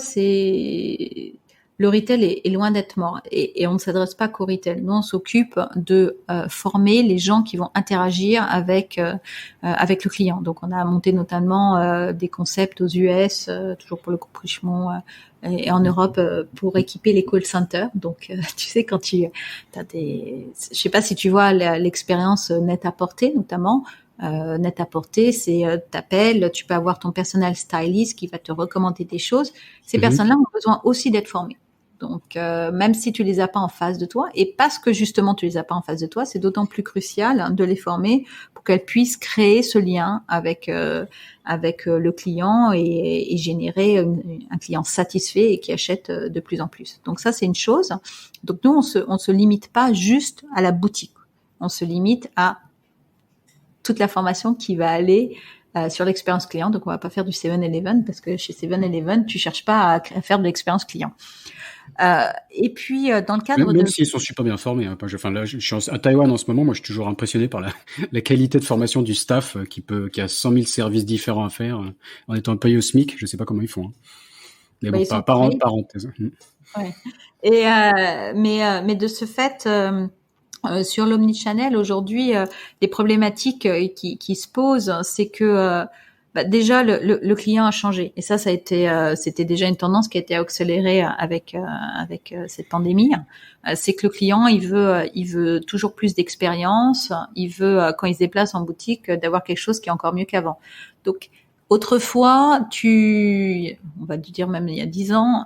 le retail est loin d'être mort et on ne s'adresse pas qu'au retail. Nous, on s'occupe de former les gens qui vont interagir avec le client. Donc, on a monté notamment des concepts aux US, toujours pour le groupe Richemont, et en Europe pour équiper les call centers. Donc, tu sais, quand je sais pas si tu vois l'expérience Net-à-Porter notamment. Net-à-Porter, c'est t'appelles, tu peux avoir ton personnel stylist qui va te recommander des choses. Ces personnes-là ont besoin aussi d'être formées. Donc, même si tu les as pas en face de toi, et parce que justement tu les as pas en face de toi, c'est d'autant plus crucial de les former pour qu'elles puissent créer ce lien avec le client et générer un client satisfait et qui achète de plus en plus. Donc ça, c'est une chose. Donc nous, on se limite pas juste à la boutique. On se limite à toute la formation qui va aller sur l'expérience client. Donc, on va pas faire du 7-Eleven parce que chez 7-Eleven, tu cherches pas à faire de l'expérience client. Et puis, dans le cadre même s'ils sont super bien formés. Hein. Là, je suis à Taïwan en ce moment. Moi, je suis toujours impressionné par la qualité de formation du staff qui a 100 000 services différents à faire en étant payé au SMIC. Je sais pas comment ils font. Hein. Mais bon, parenthèse. Ouais. Et mais de ce fait. Sur l'omnichannel aujourd'hui, les problématiques qui se posent, c'est que déjà le client a changé et ça a été c'était déjà une tendance qui a été accélérée avec cette pandémie. C'est que le client il veut toujours plus d'expérience, il veut quand il se déplace en boutique d'avoir quelque chose qui est encore mieux qu'avant. Donc autrefois, on va dire même il y a 10 ans,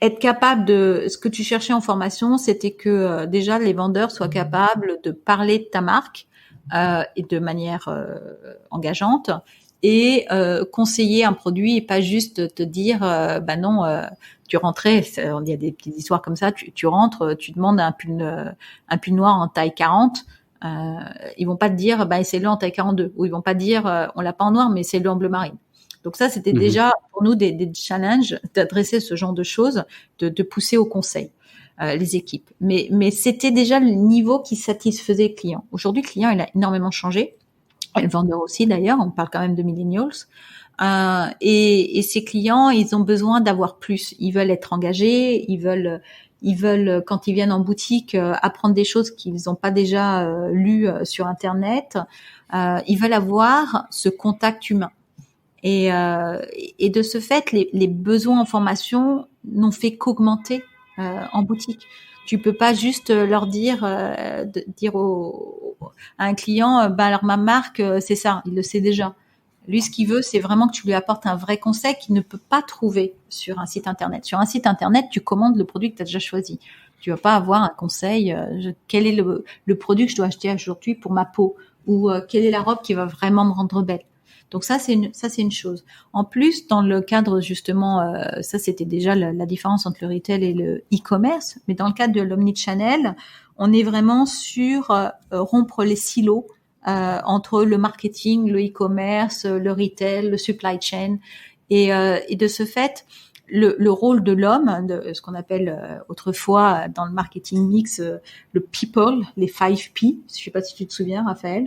être capable de ce que tu cherchais en formation, c'était que déjà les vendeurs soient capables de parler de ta marque et de manière engageante et conseiller un produit et pas juste te dire non, tu rentrais, il y a des petites histoires comme ça, tu rentres, tu demandes un pull noir en taille 40. Ils vont pas te dire essaie-le en taille 42 ou ils vont pas dire on l'a pas en noir mais c'est le en bleu marine. Donc ça, c'était déjà pour nous des challenges d'adresser ce genre de choses, de pousser au conseil les équipes. Mais c'était déjà le niveau qui satisfaisait le client. Aujourd'hui, le client, il a énormément changé. Et le vendeur aussi, d'ailleurs. On parle quand même de millennials. Et ces clients, ils ont besoin d'avoir plus. Ils veulent être engagés, ils veulent ils veulent, quand ils viennent en boutique, apprendre des choses qu'ils n'ont pas déjà lues sur Internet. Ils veulent avoir ce contact humain. Et de ce fait, les besoins en formation n'ont fait qu'augmenter en boutique. Tu peux pas juste leur dire à un client, bah alors ma marque c'est ça, il le sait déjà. Lui, ce qu'il veut, c'est vraiment que tu lui apportes un vrai conseil qu'il ne peut pas trouver sur un site internet. Sur un site internet, tu commandes le produit que tu as déjà choisi. Tu vas pas avoir un conseil. Quel est le produit que je dois acheter aujourd'hui pour ma peau, ou quelle est la robe qui va vraiment me rendre belle. Donc ça c'est une chose. En plus, dans le cadre justement, ça c'était déjà la différence entre le retail et le e-commerce, mais dans le cadre de l'omnichannel, on est vraiment sur rompre les silos entre le marketing, le e-commerce, le retail, le supply chain, et de ce fait, le rôle de l'homme, de ce qu'on appelle autrefois dans le marketing mix le people, les 5P. Je sais pas si tu te souviens, Raphaël.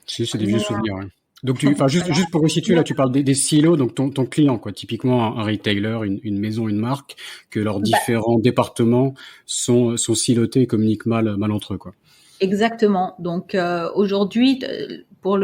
Si, c'est des vieux souvenirs. Ouais. Donc, juste pour resituer, là, tu parles des silos, donc ton client, quoi. Typiquement, un retailer, une maison, une marque, que leurs différents départements sont silotés et communiquent mal entre eux, quoi. Exactement. Donc, aujourd'hui, pour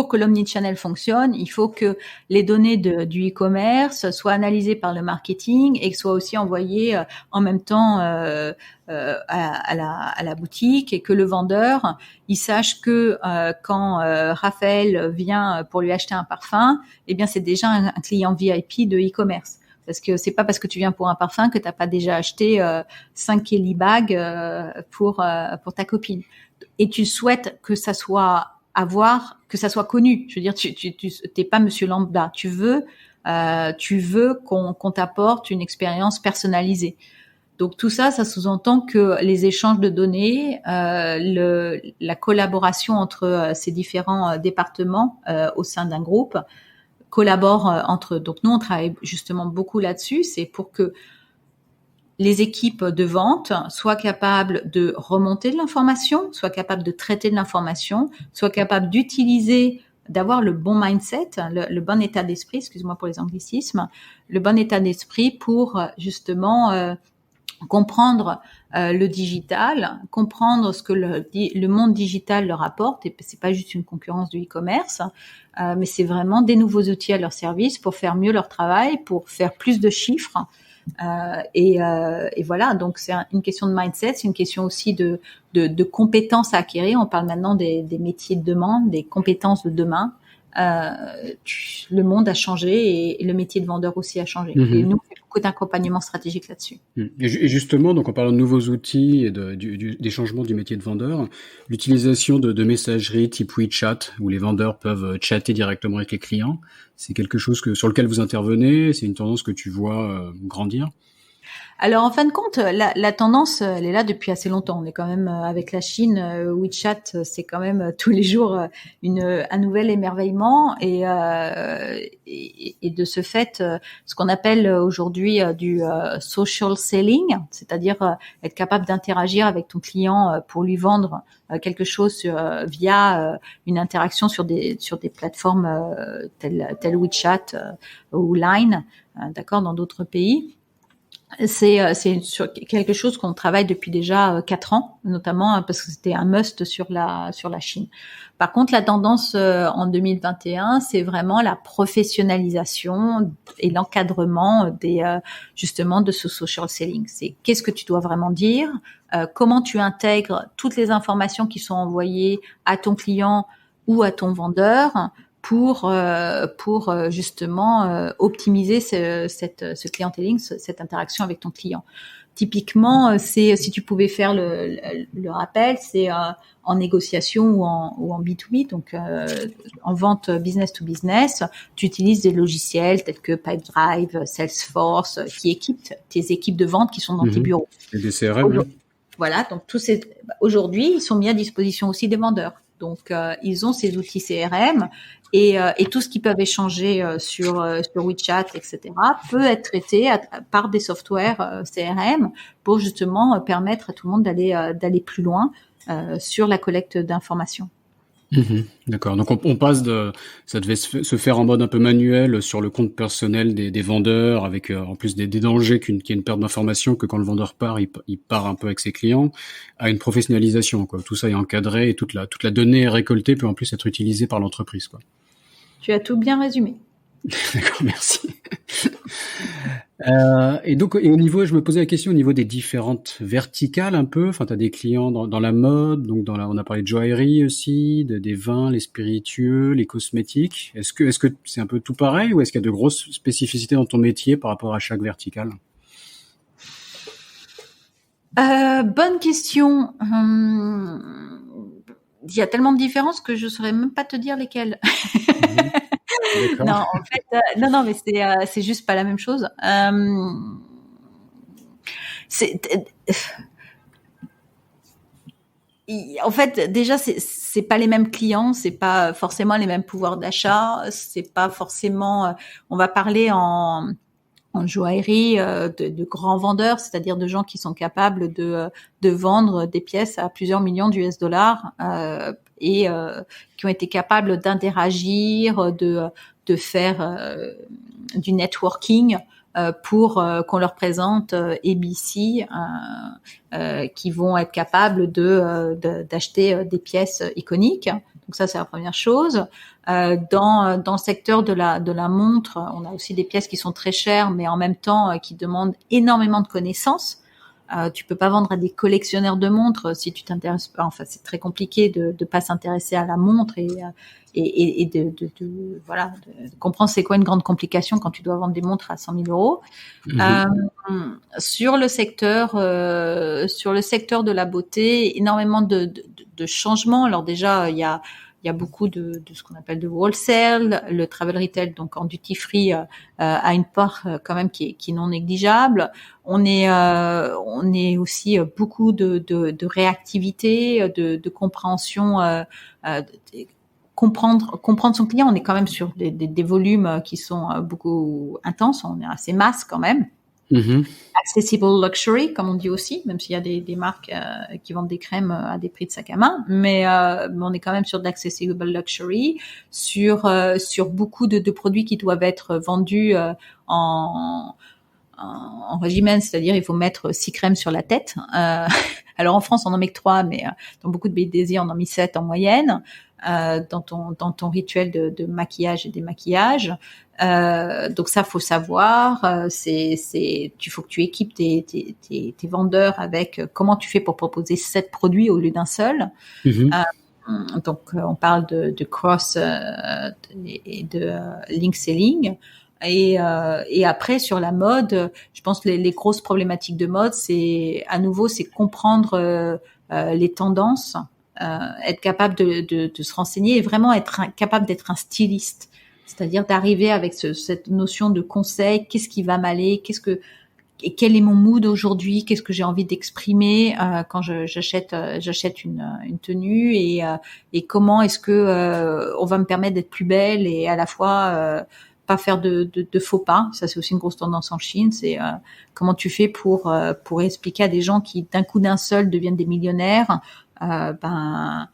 que l'omnichannel fonctionne, il faut que les données du e-commerce soient analysées par le marketing et soient aussi envoyées en même temps à la boutique, et que le vendeur, il sache que quand Raphaël vient pour lui acheter un parfum, eh bien c'est déjà un client VIP de e-commerce. Parce que c'est pas parce que tu viens pour un parfum que t'as pas déjà acheté 5 Kelly bags pour ta copine. Et tu souhaites que ça soit connu. Je veux dire, tu t'es pas Monsieur Lambda. Tu veux qu'on t'apporte une expérience personnalisée. Donc tout ça, ça sous-entend que les échanges de données, la collaboration entre ces différents départements au sein d'un groupe collaborent entre eux. Donc nous, on travaille justement beaucoup là-dessus. C'est pour que les équipes de vente soient capables de remonter de l'information, soient capables de traiter de l'information, soient capables d'avoir le bon mindset, le bon état d'esprit, excuse-moi pour les anglicismes, le bon état d'esprit pour justement comprendre le digital, comprendre ce que le monde digital leur apporte. Et c'est pas juste une concurrence du e-commerce, mais c'est vraiment des nouveaux outils à leur service pour faire mieux leur travail, pour faire plus de chiffres. Et voilà, donc c'est une question de mindset, c'est une question aussi de compétences à acquérir. On parle maintenant des métiers de demain, des compétences de demain. Le monde a changé et le métier de vendeur aussi a changé. Et nous, on fait beaucoup d'accompagnement stratégique là-dessus. Et justement, donc en parlant de nouveaux outils et des changements du métier de vendeur, l'utilisation de messagerie type WeChat, où les vendeurs peuvent chatter directement avec les clients, c'est quelque chose sur lequel vous intervenez? C'est une tendance que tu vois grandir? Alors en fin de compte, la tendance, elle est là depuis assez longtemps. On est quand même avec la Chine, WeChat, c'est quand même tous les jours un nouvel émerveillement, et de ce fait, ce qu'on appelle aujourd'hui du social selling, c'est-à-dire être capable d'interagir avec ton client pour lui vendre quelque chose via une interaction sur des plateformes telles WeChat ou Line, d'accord, dans d'autres pays. C'est sur quelque chose qu'on travaille depuis déjà 4 ans, notamment parce que c'était un must sur la Chine. Par contre, la tendance en 2021, c'est vraiment la professionnalisation et l'encadrement justement de ce social selling. C'est qu'est-ce que tu dois vraiment dire, comment tu intègres toutes les informations qui sont envoyées à ton client ou à ton vendeur pour justement optimiser ce clienteling, cette interaction avec ton client. Typiquement, c'est si tu pouvais faire le rappel, c'est en négociation ou en B2B, donc en vente business to business, tu utilises des logiciels tels que Pipedrive, Salesforce, qui équipent tes équipes de vente qui sont dans tes bureaux. Et des CRM. Voilà, donc aujourd'hui, ils sont mis à disposition aussi des vendeurs. Donc ils ont ces outils CRM et tout ce qu'ils peuvent échanger sur WeChat, etc., peut être traité par des softwares CRM pour justement permettre à tout le monde d'aller plus loin sur la collecte d'informations. D'accord. Donc on passe ça devait se faire en mode un peu manuel sur le compte personnel des vendeurs, avec en plus des dangers qu'il y ait une perte d'information, que quand le vendeur part, il part un peu avec ses clients, à une professionnalisation, quoi. Tout ça est encadré et toute la donnée récoltée peut en plus être utilisée par l'entreprise, quoi. Tu as tout bien résumé. D'accord, merci. Et donc, et au niveau, je me posais la question au niveau des différentes verticales un peu. Enfin, tu as des clients dans la mode, donc on a parlé de joaillerie aussi, des vins, les spiritueux, les cosmétiques. Est-ce que c'est un peu tout pareil ou est-ce qu'il y a de grosses spécificités dans ton métier par rapport à chaque verticale? Bonne question. Il y a tellement de différences que je saurais même pas te dire lesquelles. Mhm. Non, D'accord. en fait, non, mais c'est juste pas la même chose. C'est, en fait, déjà, c'est pas les mêmes clients, c'est pas forcément les mêmes pouvoirs d'achat, c'est pas forcément. On va parler en joaillerie de grands vendeurs, c'est-à-dire de gens qui sont capables de vendre des pièces à plusieurs millions d'US dollars et qui ont été capables d'interagir, de faire du networking pour qu'on leur présente ABC qui vont être capables d'acheter des pièces iconiques. Donc ça, c'est la première chose. Dans le secteur de la montre, on a aussi des pièces qui sont très chères, mais en même temps qui demandent énormément de connaissances. Tu peux pas vendre à des collectionneurs de montres si tu t'intéresses pas. Enfin, c'est très compliqué de pas s'intéresser à la montre et voilà, de comprendre c'est quoi une grande complication quand tu dois vendre des montres à 100 000 euros. Mhm. Sur le secteur de la beauté, énormément de changements. Alors déjà, il y a beaucoup de ce qu'on appelle de wholesale, le travel retail, donc en duty free, a une part quand même qui est non négligeable. On est aussi beaucoup de réactivité, de compréhension, comprendre son client. On est quand même sur des volumes qui sont beaucoup intenses. On est assez masse quand même. Mhm. Accessible luxury, comme on dit aussi, même s'il y a des marques qui vendent des crèmes à des prix de sac à main, mais on est quand même sur de l'accessible luxury, sur beaucoup de produits qui doivent être vendus en régimen, c'est-à-dire il faut mettre 6 crèmes sur la tête. Alors en France, on en met que 3, mais dans beaucoup de pays d'Asie, on en met 7 en moyenne. Dans ton rituel de maquillage et démaquillage. Donc ça, faut savoir. Tu faut que tu équipes tes vendeurs avec comment tu fais pour proposer 7 produits au lieu d'un seul. Mhm. Donc on parle de cross et de link selling. Et après sur la mode, je pense que les grosses problématiques de mode, c'est comprendre les tendances, être capable de se renseigner et vraiment être capable d'être un styliste, c'est-à-dire d'arriver avec cette notion de conseil, qu'est-ce qui va m'aller, et quel est mon mood aujourd'hui, qu'est-ce que j'ai envie d'exprimer quand j'achète une tenue et comment est-ce que on va me permettre d'être plus belle et à la fois pas faire de faux pas. Ça, c'est aussi une grosse tendance en Chine. C'est comment tu fais pour expliquer à des gens qui d'un seul deviennent des millionnaires, la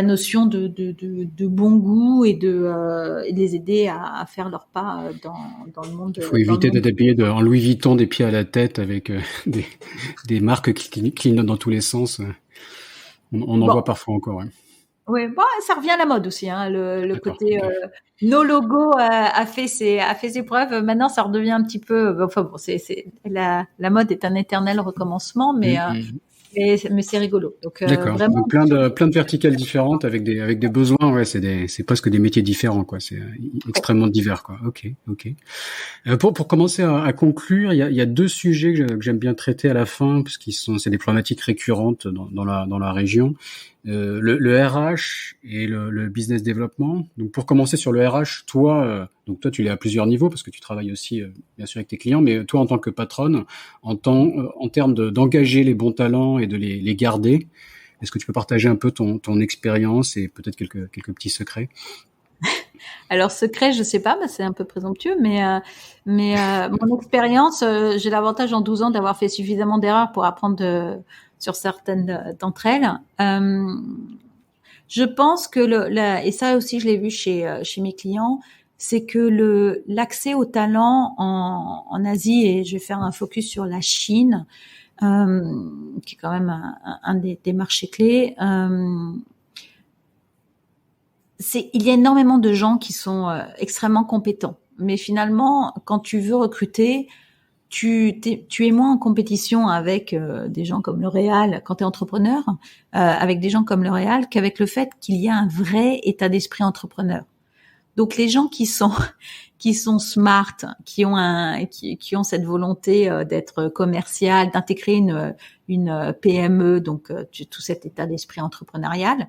notion de bon goût et de les aider à faire leur pas dans le monde. Il faut Dans le éviter monde. d'être habillé en Louis Vuitton des pieds à la tête avec des marques qui clignotent dans tous les sens. On en Bon, voit parfois encore, ouais. ouais, bon, ça revient à la mode aussi, hein, le D'accord, côté ok. nos logos a fait ses preuves. Maintenant, ça redevient un petit peu. Enfin bon, c'est la mode est un éternel recommencement, mais Mm, mm. mais c'est rigolo. Donc D'accord. vraiment. Donc plein de verticales différentes avec des besoins. Ouais, c'est presque des métiers différents, quoi. C'est extrêmement divers, quoi. Ok, ok. Pour commencer à conclure, il y a deux sujets que j'aime bien traiter à la fin, parce c'est des problématiques récurrentes dans la région. Le RH et le business développement. Donc pour commencer sur le RH, toi tu l'es à plusieurs niveaux parce que tu travailles aussi bien sûr avec tes clients, mais toi en tant que patronne, en termes d'engager les bons talents et de les garder, est-ce que tu peux partager un peu ton expérience et peut-être quelques petits secrets? Alors secret, je sais pas, mais c'est un peu présomptueux, mais mon expérience, j'ai l'avantage en 12 ans d'avoir fait suffisamment d'erreurs pour apprendre sur certaines d'entre elles. Je pense que et ça aussi je l'ai vu chez mes clients, c'est que l'accès au talent en Asie, et je vais faire un focus sur la Chine, qui est quand même un des marchés clés. Il y a énormément de gens qui sont extrêmement compétents, mais finalement, quand tu veux recruter, tu es moins en compétition avec des gens comme L'Oréal quand tu es entrepreneur, avec des gens comme L'Oréal, qu'avec le fait qu'il y a un vrai état d'esprit entrepreneur. Donc les gens qui sont smart, qui ont cette volonté d'être commercial, d'intégrer une PME, donc tout cet état d'esprit entrepreneurial,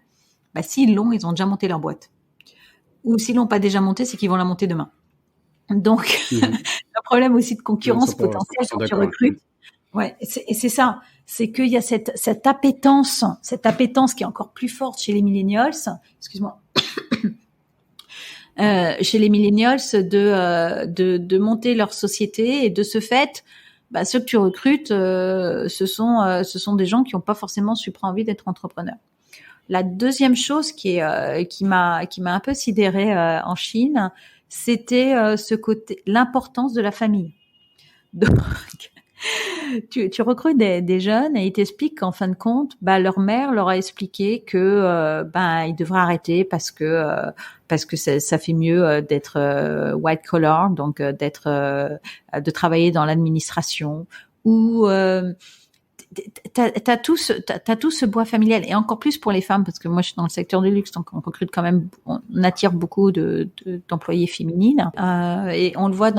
bah s'ils l'ont, ils ont déjà monté leur boîte. Ou s'ils l'ont pas déjà monté, c'est qu'ils vont la monter demain. Donc un problème aussi de concurrence potentielle quand tu recrutes. Ouais, c'est ça. C'est qu'il y a cette appétence qui est encore plus forte chez les millennials. Excuse-moi. Chez les millennials de monter leur société, et de ce fait, bah, ceux que tu recrutes, ce sont des gens qui n'ont pas forcément super envie d'être entrepreneurs. La deuxième chose qui m'a un peu sidérée en Chine, c'était ce côté, l'importance de la famille. Donc, tu recrutes des jeunes et ils t'expliquent qu'en fin de compte, bah leur mère leur a expliqué que ils devraient arrêter parce que ça fait mieux d'être white collar, donc de travailler dans l'administration, ou t'as tout ce bois familial, et encore plus pour les femmes, parce que moi je suis dans le secteur du luxe, donc on recrute quand même, on attire beaucoup d'employées féminines, et on le voit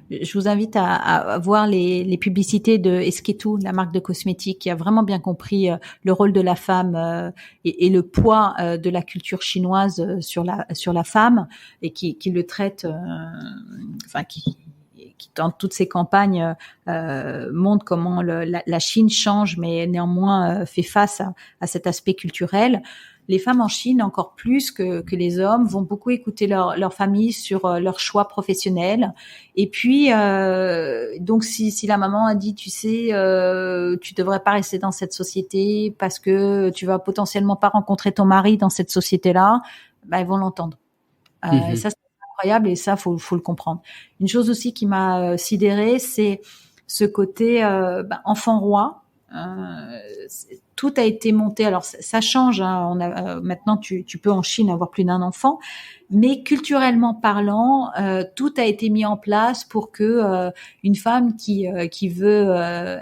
je vous invite à voir les publicités de Esquetou, la marque de cosmétiques, qui a vraiment bien compris le rôle de la femme et le poids de la culture chinoise sur la femme, et qui le traite, qui dans toutes ces campagnes montre comment la Chine change, mais néanmoins fait face à cet aspect culturel. Les femmes en Chine, encore plus que les hommes, vont beaucoup écouter leur famille sur leur choix professionnel. Et puis, donc si la maman a dit, tu sais, tu devrais pas rester dans cette société parce que tu vas potentiellement pas rencontrer ton mari dans cette société-là, bah, ils vont l'entendre. Et ça, incroyable, et ça faut le comprendre. Une chose aussi qui m'a sidérée, c'est ce côté enfant roi. Tout a été monté. Alors ça change. Hein, maintenant tu peux en Chine avoir plus d'un enfant, mais culturellement parlant, tout a été mis en place pour que une femme qui veut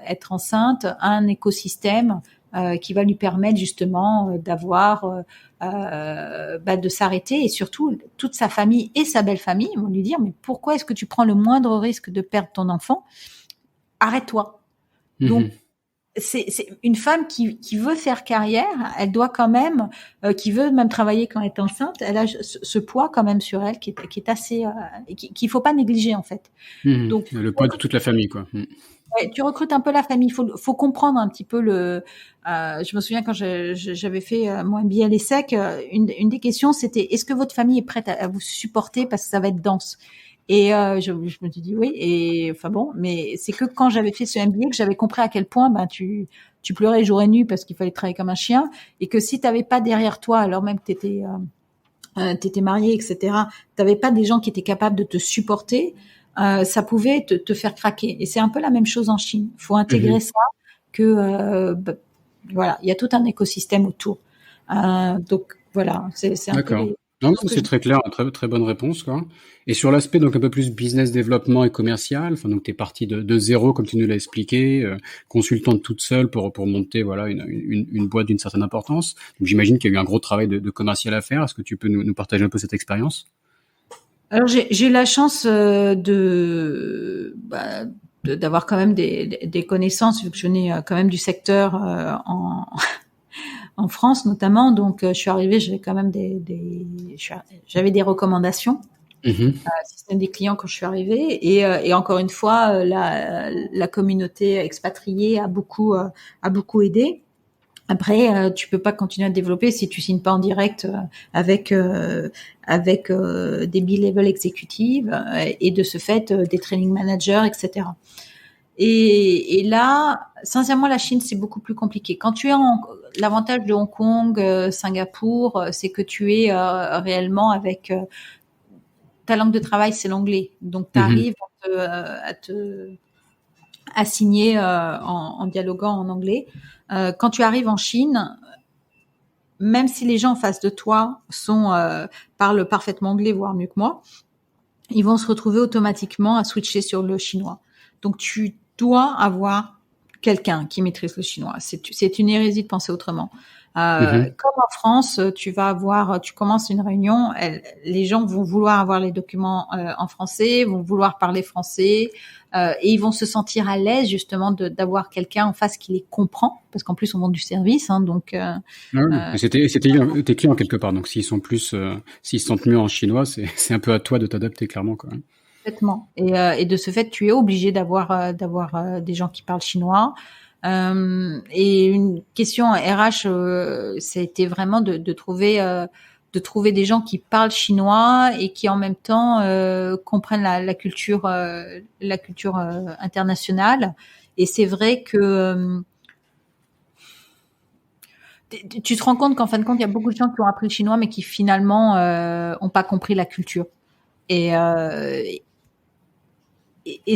être enceinte a un écosystème qui va lui permettre justement d'avoir de s'arrêter, et surtout toute sa famille et sa belle famille vont lui dire, mais pourquoi est-ce que tu prends le moindre risque de perdre ton enfant? Arrête-toi. Donc c'est une femme qui veut faire carrière, elle doit quand même, qui veut même travailler quand elle est enceinte, elle a ce poids quand même sur elle qui est assez, qu'il faut pas négliger en fait. Donc le poids de toute la famille, quoi. Ouais, tu recrutes un peu la famille. Faut comprendre un petit peu je me souviens quand j'avais fait mon MBA à l'ESSEC, une des questions c'était, est-ce que votre famille est prête à vous supporter parce que ça va être dense? Et je me suis dit oui. Et enfin bon, mais c'est que quand j'avais fait ce MBA que j'avais compris à quel point tu pleurais jour et nuit parce qu'il fallait travailler comme un chien, et que si t'avais pas derrière toi, alors même que t'étais marié, etc., t'avais pas des gens qui étaient capables de te supporter. Ça pouvait te faire craquer. Et c'est un peu la même chose en Chine. Il faut intégrer ça, que voilà, il y a tout un écosystème autour. Donc voilà, c'est un D'accord. peu. Non, c'est très clair, très très bonne réponse, quoi. Et sur l'aspect donc un peu plus business développement et commercial, enfin donc t'es parti de zéro comme tu nous l'as expliqué, consultante toute seule pour monter voilà une boîte d'une certaine importance. Donc j'imagine qu'il y a eu un gros travail de commercial à faire. Est-ce que tu peux nous partager un peu cette expérience? Alors j'ai eu la chance d'avoir quand même des connaissances, vu que je venais quand même du secteur en France notamment. Donc je suis arrivée, j'avais quand même j'avais des recommandations. Système des clients quand je suis arrivée, et encore une fois la communauté expatriée a beaucoup aidé. Après, tu peux pas continuer à te développer si tu signes pas en direct avec des B-level exécutives, et de ce fait des training managers, etc. Et là, sincèrement, la Chine, c'est beaucoup plus compliqué. Quand tu es l'avantage de Hong Kong, Singapour, c'est que tu es réellement avec ta langue de travail, c'est l'anglais. Donc, tu arrives à te assigner en dialoguant en anglais. Quand tu arrives en Chine, même si les gens en face de toi parlent parfaitement anglais, voire mieux que moi, ils vont se retrouver automatiquement à switcher sur le chinois. Donc, tu dois avoir quelqu'un qui maîtrise le chinois. C'est une hérésie de penser autrement. Comme en France, tu commences une réunion, les gens vont vouloir avoir les documents en français, vont vouloir parler français, et ils vont se sentir à l'aise justement d'avoir quelqu'un en face qui les comprend, parce qu'en plus on vend du service, hein, donc. C'était tes clients quelque part, donc s'ils se sentent mieux en chinois, c'est un peu à toi de t'adapter clairement, quoi. Complètement. Et de ce fait, tu es obligé d'avoir des gens qui parlent chinois. Et une question RH, ça a été vraiment de trouver des gens qui parlent chinois et qui en même temps comprennent la culture internationale. Et c'est vrai que tu te rends compte qu'en fin de compte, il y a beaucoup de gens qui ont appris le chinois, mais qui finalement ont pas compris la culture. Et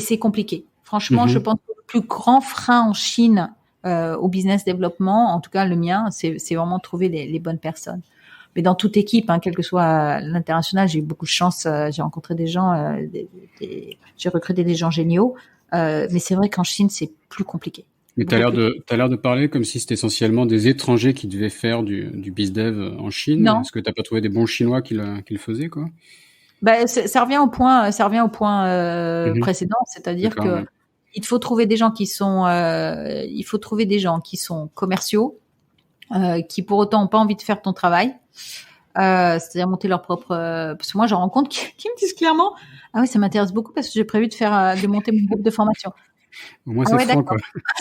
c'est compliqué. Franchement, je pense que le plus grand frein en Chine au business développement, en tout cas le mien, c'est vraiment trouver les bonnes personnes. Mais dans toute équipe, hein, quel que soit l'international, j'ai eu beaucoup de chance. J'ai rencontré des gens, j'ai recruté des gens géniaux. Mais c'est vrai qu'en Chine, c'est plus compliqué. Mais t'as l'air de parler comme si c'était essentiellement des étrangers qui devaient faire du bizdev en Chine. Non. Est-ce que t'as pas trouvé des bons Chinois qui le faisaient, quoi? Ça revient au point précédent, c'est-à-dire que il faut trouver des gens qui sont commerciaux, qui pour autant n'ont pas envie de faire ton travail, c'est-à-dire monter leur propre. Parce que moi, j'en rencontre qui me disent clairement, ah oui, ça m'intéresse beaucoup parce que j'ai prévu de monter mon groupe de formation. Au moins, c'est franc, quoi.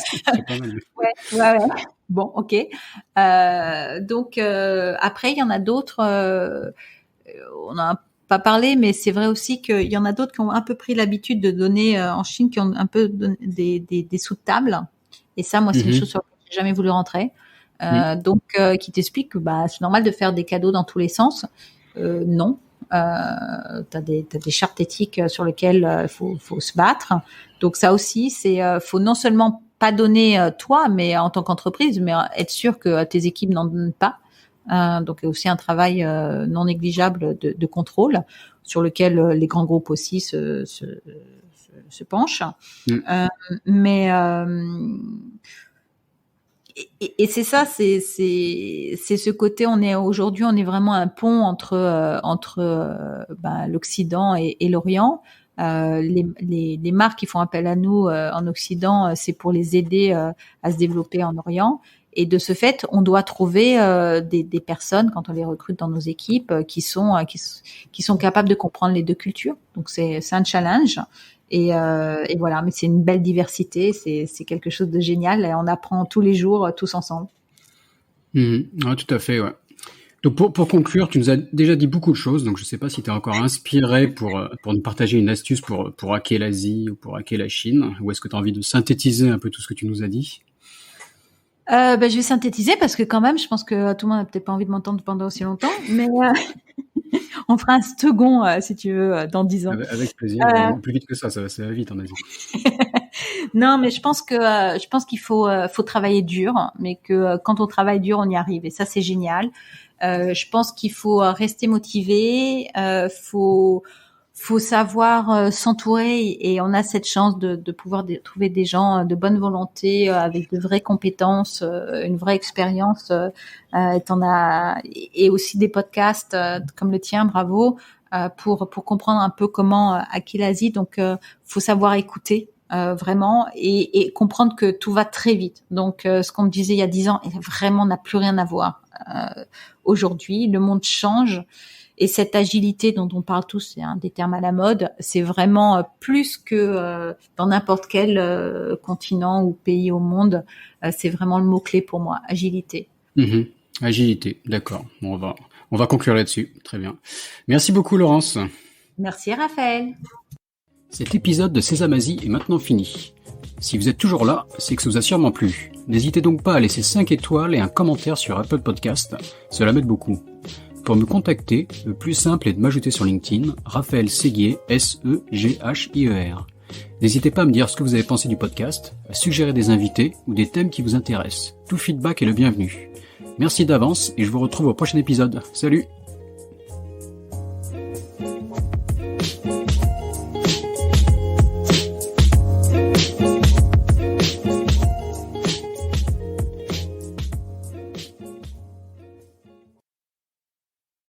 C'est pas mal. Ouais. Bon, ok. Donc après, il y en a d'autres. On a pas parlé, mais c'est vrai aussi qu'il y en a d'autres qui ont un peu pris l'habitude de donner en Chine, qui ont un peu des sous de table. Et ça, moi, c'est une chose sur laquelle j'ai jamais voulu rentrer. Donc, qui t'explique que c'est normal de faire des cadeaux dans tous les sens. Non. T'as des chartes éthiques sur lesquelles faut se battre. Donc ça aussi, faut non seulement pas donner toi, mais en tant qu'entreprise, mais être sûr que tes équipes n'en donnent pas. Donc il y a aussi un travail non négligeable de contrôle sur lequel les grands groupes aussi se penchent. Et c'est ça, c'est ce côté. Aujourd'hui, on est vraiment un pont entre l'Occident et l'Orient. Les marques qui font appel à nous en Occident, c'est pour les aider à se développer en Orient. Et de ce fait, on doit trouver des personnes, quand on les recrute dans nos équipes, qui sont capables de comprendre les deux cultures. Donc c'est un challenge. Et voilà, mais c'est une belle diversité, c'est quelque chose de génial et on apprend tous les jours, tous ensemble. Ouais, tout à fait, ouais. Donc pour conclure, tu nous as déjà dit beaucoup de choses, donc je ne sais pas si tu es encore inspiré pour nous partager une astuce pour hacker l'Asie ou pour hacker la Chine, ou est-ce que tu as envie de synthétiser un peu tout ce que tu nous as dit? Je vais synthétiser parce que quand même, je pense que tout le monde n'a peut-être pas envie de m'entendre pendant aussi longtemps, mais on fera un second, si tu veux, dans 10 ans. Avec plaisir. Plus vite que ça va vite en Asie. Non, mais je pense qu'il faut travailler dur, mais que quand on travaille dur, on y arrive. Et ça, c'est génial. Je pense qu'il faut rester motivé. Faut savoir s'entourer, et on a cette chance de pouvoir trouver des gens de bonne volonté, avec de vraies compétences, une vraie expérience. Et aussi des podcasts comme le tien, bravo, pour comprendre un peu comment hacker l'Asie. Donc, faut savoir écouter. Vraiment, et comprendre que tout va très vite. Donc, ce qu'on me disait il y a 10 ans, vraiment n'a plus rien à voir. Aujourd'hui, le monde change. Et cette agilité dont on parle tous, c'est un des termes à la mode, c'est vraiment plus que dans n'importe quel continent ou pays au monde. C'est vraiment le mot-clé pour moi, agilité. Agilité, d'accord. Bon, on va conclure là-dessus. Très bien. Merci beaucoup, Laurence. Merci, Raphaël. Cet épisode de Sésame Asie est maintenant fini. Si vous êtes toujours là, c'est que ça vous a sûrement plu. N'hésitez donc pas à laisser 5 étoiles et un commentaire sur Apple Podcast, cela m'aide beaucoup. Pour me contacter, le plus simple est de m'ajouter sur LinkedIn, Raphaël Séguier, S-E-G-H-I-E-R. N'hésitez pas à me dire ce que vous avez pensé du podcast, à suggérer des invités ou des thèmes qui vous intéressent. Tout feedback est le bienvenu. Merci d'avance et je vous retrouve au prochain épisode. Salut!